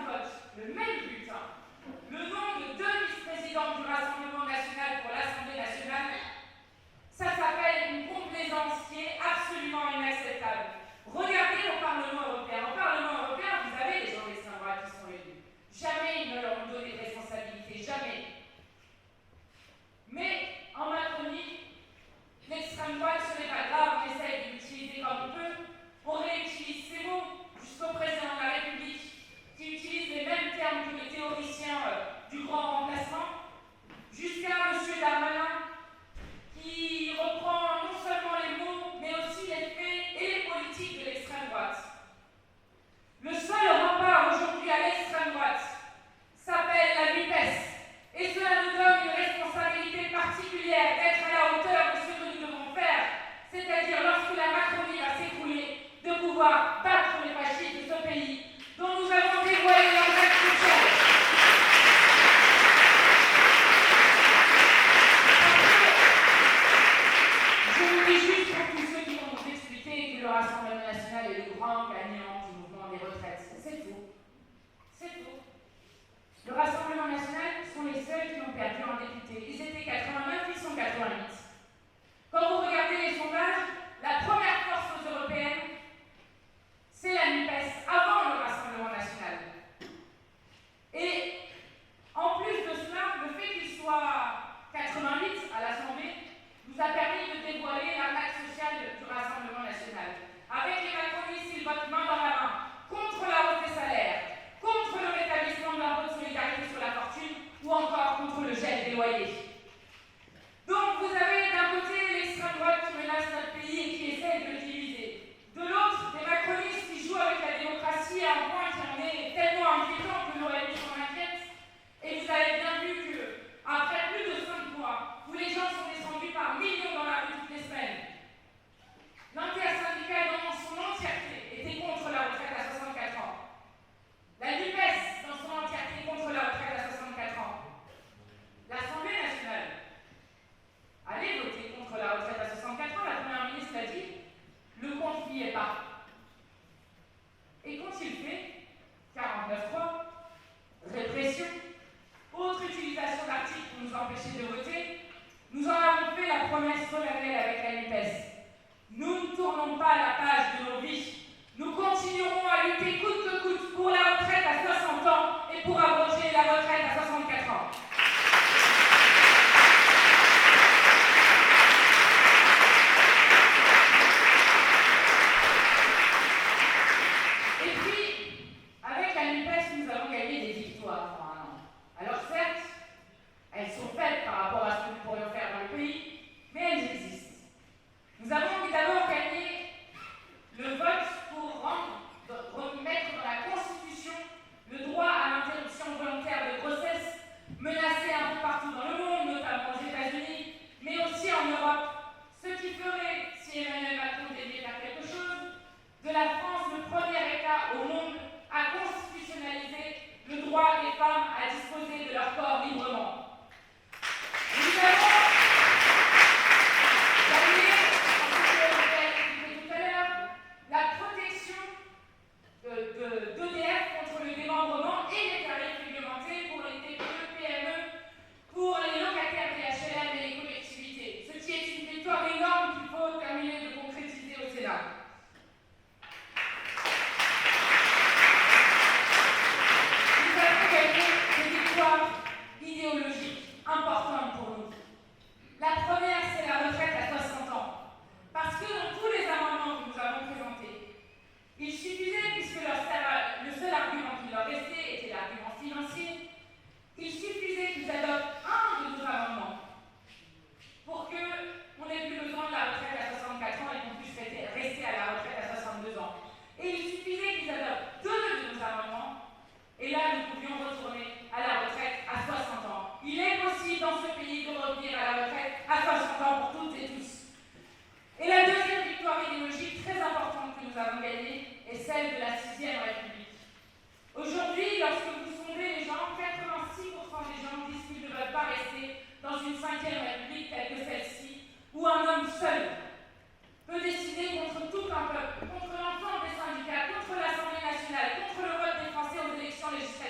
vote, le même bulletin, le nom de 2 vice-présidents du Rassemblement national pour l'Assemblée nationale, ça s'appelle une complaisance qui est absolument inacceptable. Regardez au Parlement européen. Au Parlement européen, vous avez des gens d'extrême droite qui sont élus. Jamais ils ne leur ont donné de responsabilité, jamais. Mais en Macronie, l'extrême droite, ce n'est pas grave, on essaye de l'utiliser comme on peut. On réutilise ces mots jusqu'au président de la République, qui utilise les mêmes termes que les théoriciens du grand remplacement, jusqu'à M. Darmanin, qui reprend non seulement les mots, mais aussi les faits et les politiques de l'extrême droite. Le seul rempart aujourd'hui à l'extrême droite s'appelle la NUPES, et cela nous donne une responsabilité particulière d'être à la hauteur de ce que nous devons faire, c'est-à-dire lorsque la Macronie va s'écrouler, de pouvoir battre les fascistes de ce pays dont nous avons dévoilé l'impact social. Je vous dis juste pour tous ceux qui vont nous expliquer que le Rassemblement national est le grand gagnant du mouvement des retraites. C'est tout. C'est tout. Le Rassemblement national sont les seuls qui ont perdu en député. Ils étaient 89, ils sont 88. Quand vous regardez les sondages, la première force européenne, c'est la NUPES, avant le Rassemblement national. Et en plus de cela, le fait qu'il soit 88 à l'Assemblée nous a permis de dévoiler l'impact social du Rassemblement national. Avec les macronistes, ils votent main dans la main contre la hausse des salaires, contre le rétablissement de l'impôt de solidarité sur la fortune ou encore contre le gel des loyers. Donc vous avez d'un côté l'extrême droite qui menace notre pays et qui essaie de le diviser. De l'autre, des macronistes qui jouent avec la démocratie à un point qui en est tellement inquiétant que nos réunions s'en inquiètent. Et vous avez bien vu que, après plus de 5 mois, où les gens sont descendus par millions dans la rue toutes les semaines, l'intersyndical dans son entièreté était contre la retraite à 64 ans. La NUPES dans son entièreté contre la retraite à 64 ans. L'Assemblée nationale allait voter contre la retraite à 64 ans, la Première ministre l'a dit, le compte n'y est pas. Et quand il fait 49.3, répression, autre utilisation d'articles pour nous empêcher de voter, nous en avons fait la promesse solennelle avec la NUPES. Nous ne tournons pas la page de nos vies. Nous continuerons à lutter coûte que coûte pour la retraite à 60 ans et pour abroger la retraite à 64 ans. Et puis, avec la NUPES, nous avons gagné des victoires pendant 1 an. Alors certes, elles sont faites par rapport à ce que nous pourrions faire dans le pays, mais elles existent. Nous avons d'abord gagné le vote pour remettre dans la Constitution le droit à l'interruption volontaire de grossesse, menacé un peu partout dans le monde, notamment aux États-Unis, mais aussi en Europe. Ce qui ferait, si Emmanuel Macron devait faire quelque chose, de la France le premier État au monde à constitutionnaliser le droit des femmes à disposer de leur corps librement. Nous avons gagné, tout à l'heure, la protection d'EDF contre le démembrement et les tarifs réglementés pour les TPE, PME, pour les locataires des HLM et les collectivités. Ce qui est une victoire énorme qu'il faut terminer de concrétiser au Sénat. Nous avons gagné des victoires idéologiques importantes pour nous. La première, c'est la retraite à 60 ans. Parce que dans tous les amendements que nous avons présentés, il suffisait, puisque le seul argument qui leur restait était l'argument financier, il suffisait qu'ils adoptent un de nos amendements pour qu'on n'ait plus besoin de la retraite à 64 ans et qu'on puisse rester à la retraite à 62 ans. Et il suffisait qu'ils adoptent 2 de nos amendements, et là nous pouvions retourner à la retraite à 60 ans. Il est possible dans ce pays de revenir à la retraite à 60 ans pour toutes et tous. Et la deuxième victoire idéologique très importante que nous avons gagnée est celle de la 6e République. Aujourd'hui, lorsque vous sondez les gens, 86% des gens disent qu'ils ne veulent pas rester dans une 5e République telle que celle-ci, où un homme seul peut décider contre tout un peuple, contre l'ensemble des syndicats, contre l'Assemblée nationale, contre le vote des Français aux élections législatives.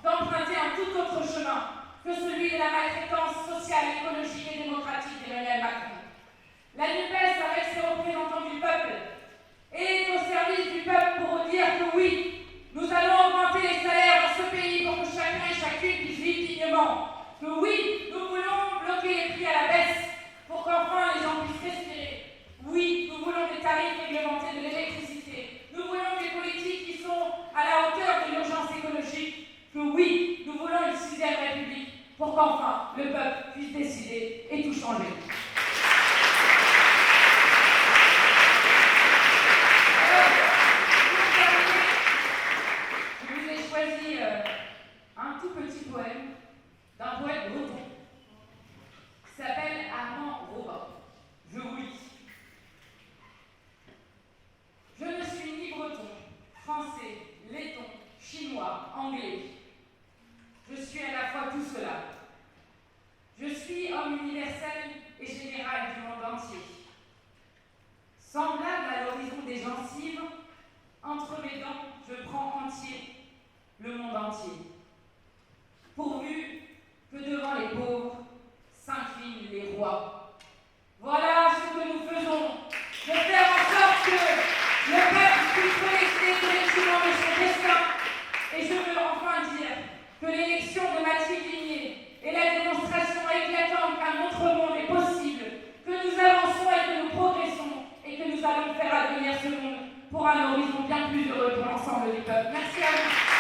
d'emprunter un tout autre chemin que celui de la maltraitance sociale, écologique et démocratique d'Emmanuel Macron. La NUPES, avec ses représentants du peuple, est au service du peuple pour dire que oui, nous allons augmenter les salaires dans ce pays pour que chacun et chacune puisse vivre dignement. Que oui, nous voulons bloquer les prix à la baisse pour qu'enfin les gens puissent respirer. Oui, nous voulons des tarifs réglementés de l'électricité. Nous voulons des politiques qui sont à la hauteur de l'urgence écologique. Que oui, nous voulons une 6e République pour qu'enfin le peuple puisse décider et tout changer. Je vous ai choisi un tout petit poème d'un poète breton qui s'appelle Armand Robin. Je vous lis. Je ne suis ni breton, français, letton, chinois, anglais. Je suis à la fois tout cela. Je suis homme universel et général du monde entier. Semblable à l'horizon des gencives, entre mes dents, je prends entier le monde entier. Pourvu que devant les pauvres s'inclinent les rois. Voilà ce que nous faisons, de faire en sorte que le peuple puisse collecter collectivement de son destin. Et je veux enfin dire que l'élection de Mathilde Ligné est la démonstration éclatante qu'un autre monde est possible, que nous avançons et que nous progressons, et que nous allons faire advenir ce monde pour un horizon bien plus heureux pour l'ensemble du peuple. Merci à vous.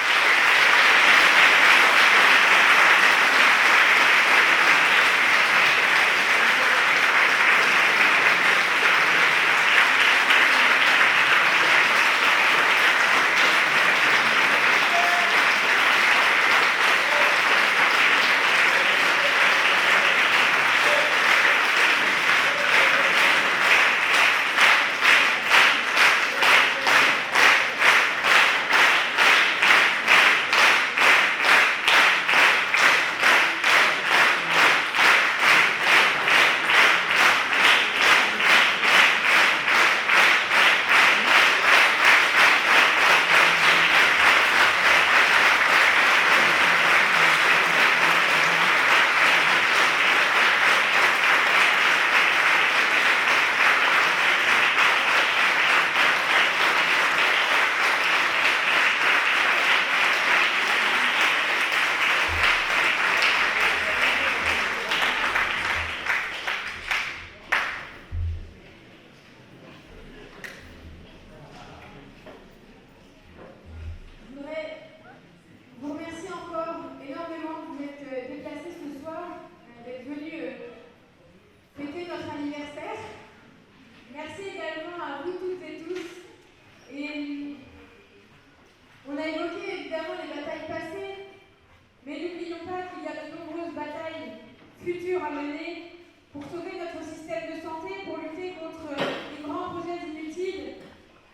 futures à mener pour sauver notre système de santé, pour lutter contre les grands projets inutiles,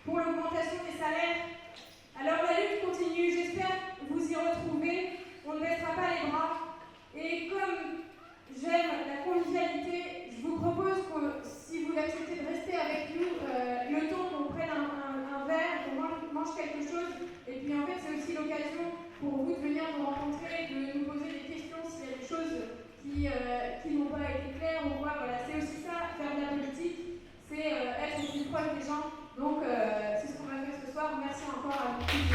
pour l'augmentation des salaires. Alors la lutte continue, j'espère vous y retrouver, on ne baissera pas les bras. Et comme j'aime la convivialité, je vous propose que si vous l'acceptez de rester avec nous le temps qu'on prenne un verre, qu'on mange quelque chose. Et puis en fait c'est aussi l'occasion pour vous de venir nous rencontrer, de nous poser des questions s'il y a des choses qui n'ont pas été claires ou quoi. Voilà, c'est aussi ça, faire de la politique, c'est être plus proche des gens. Donc c'est ce qu'on va faire ce soir. Merci encore à vous tous.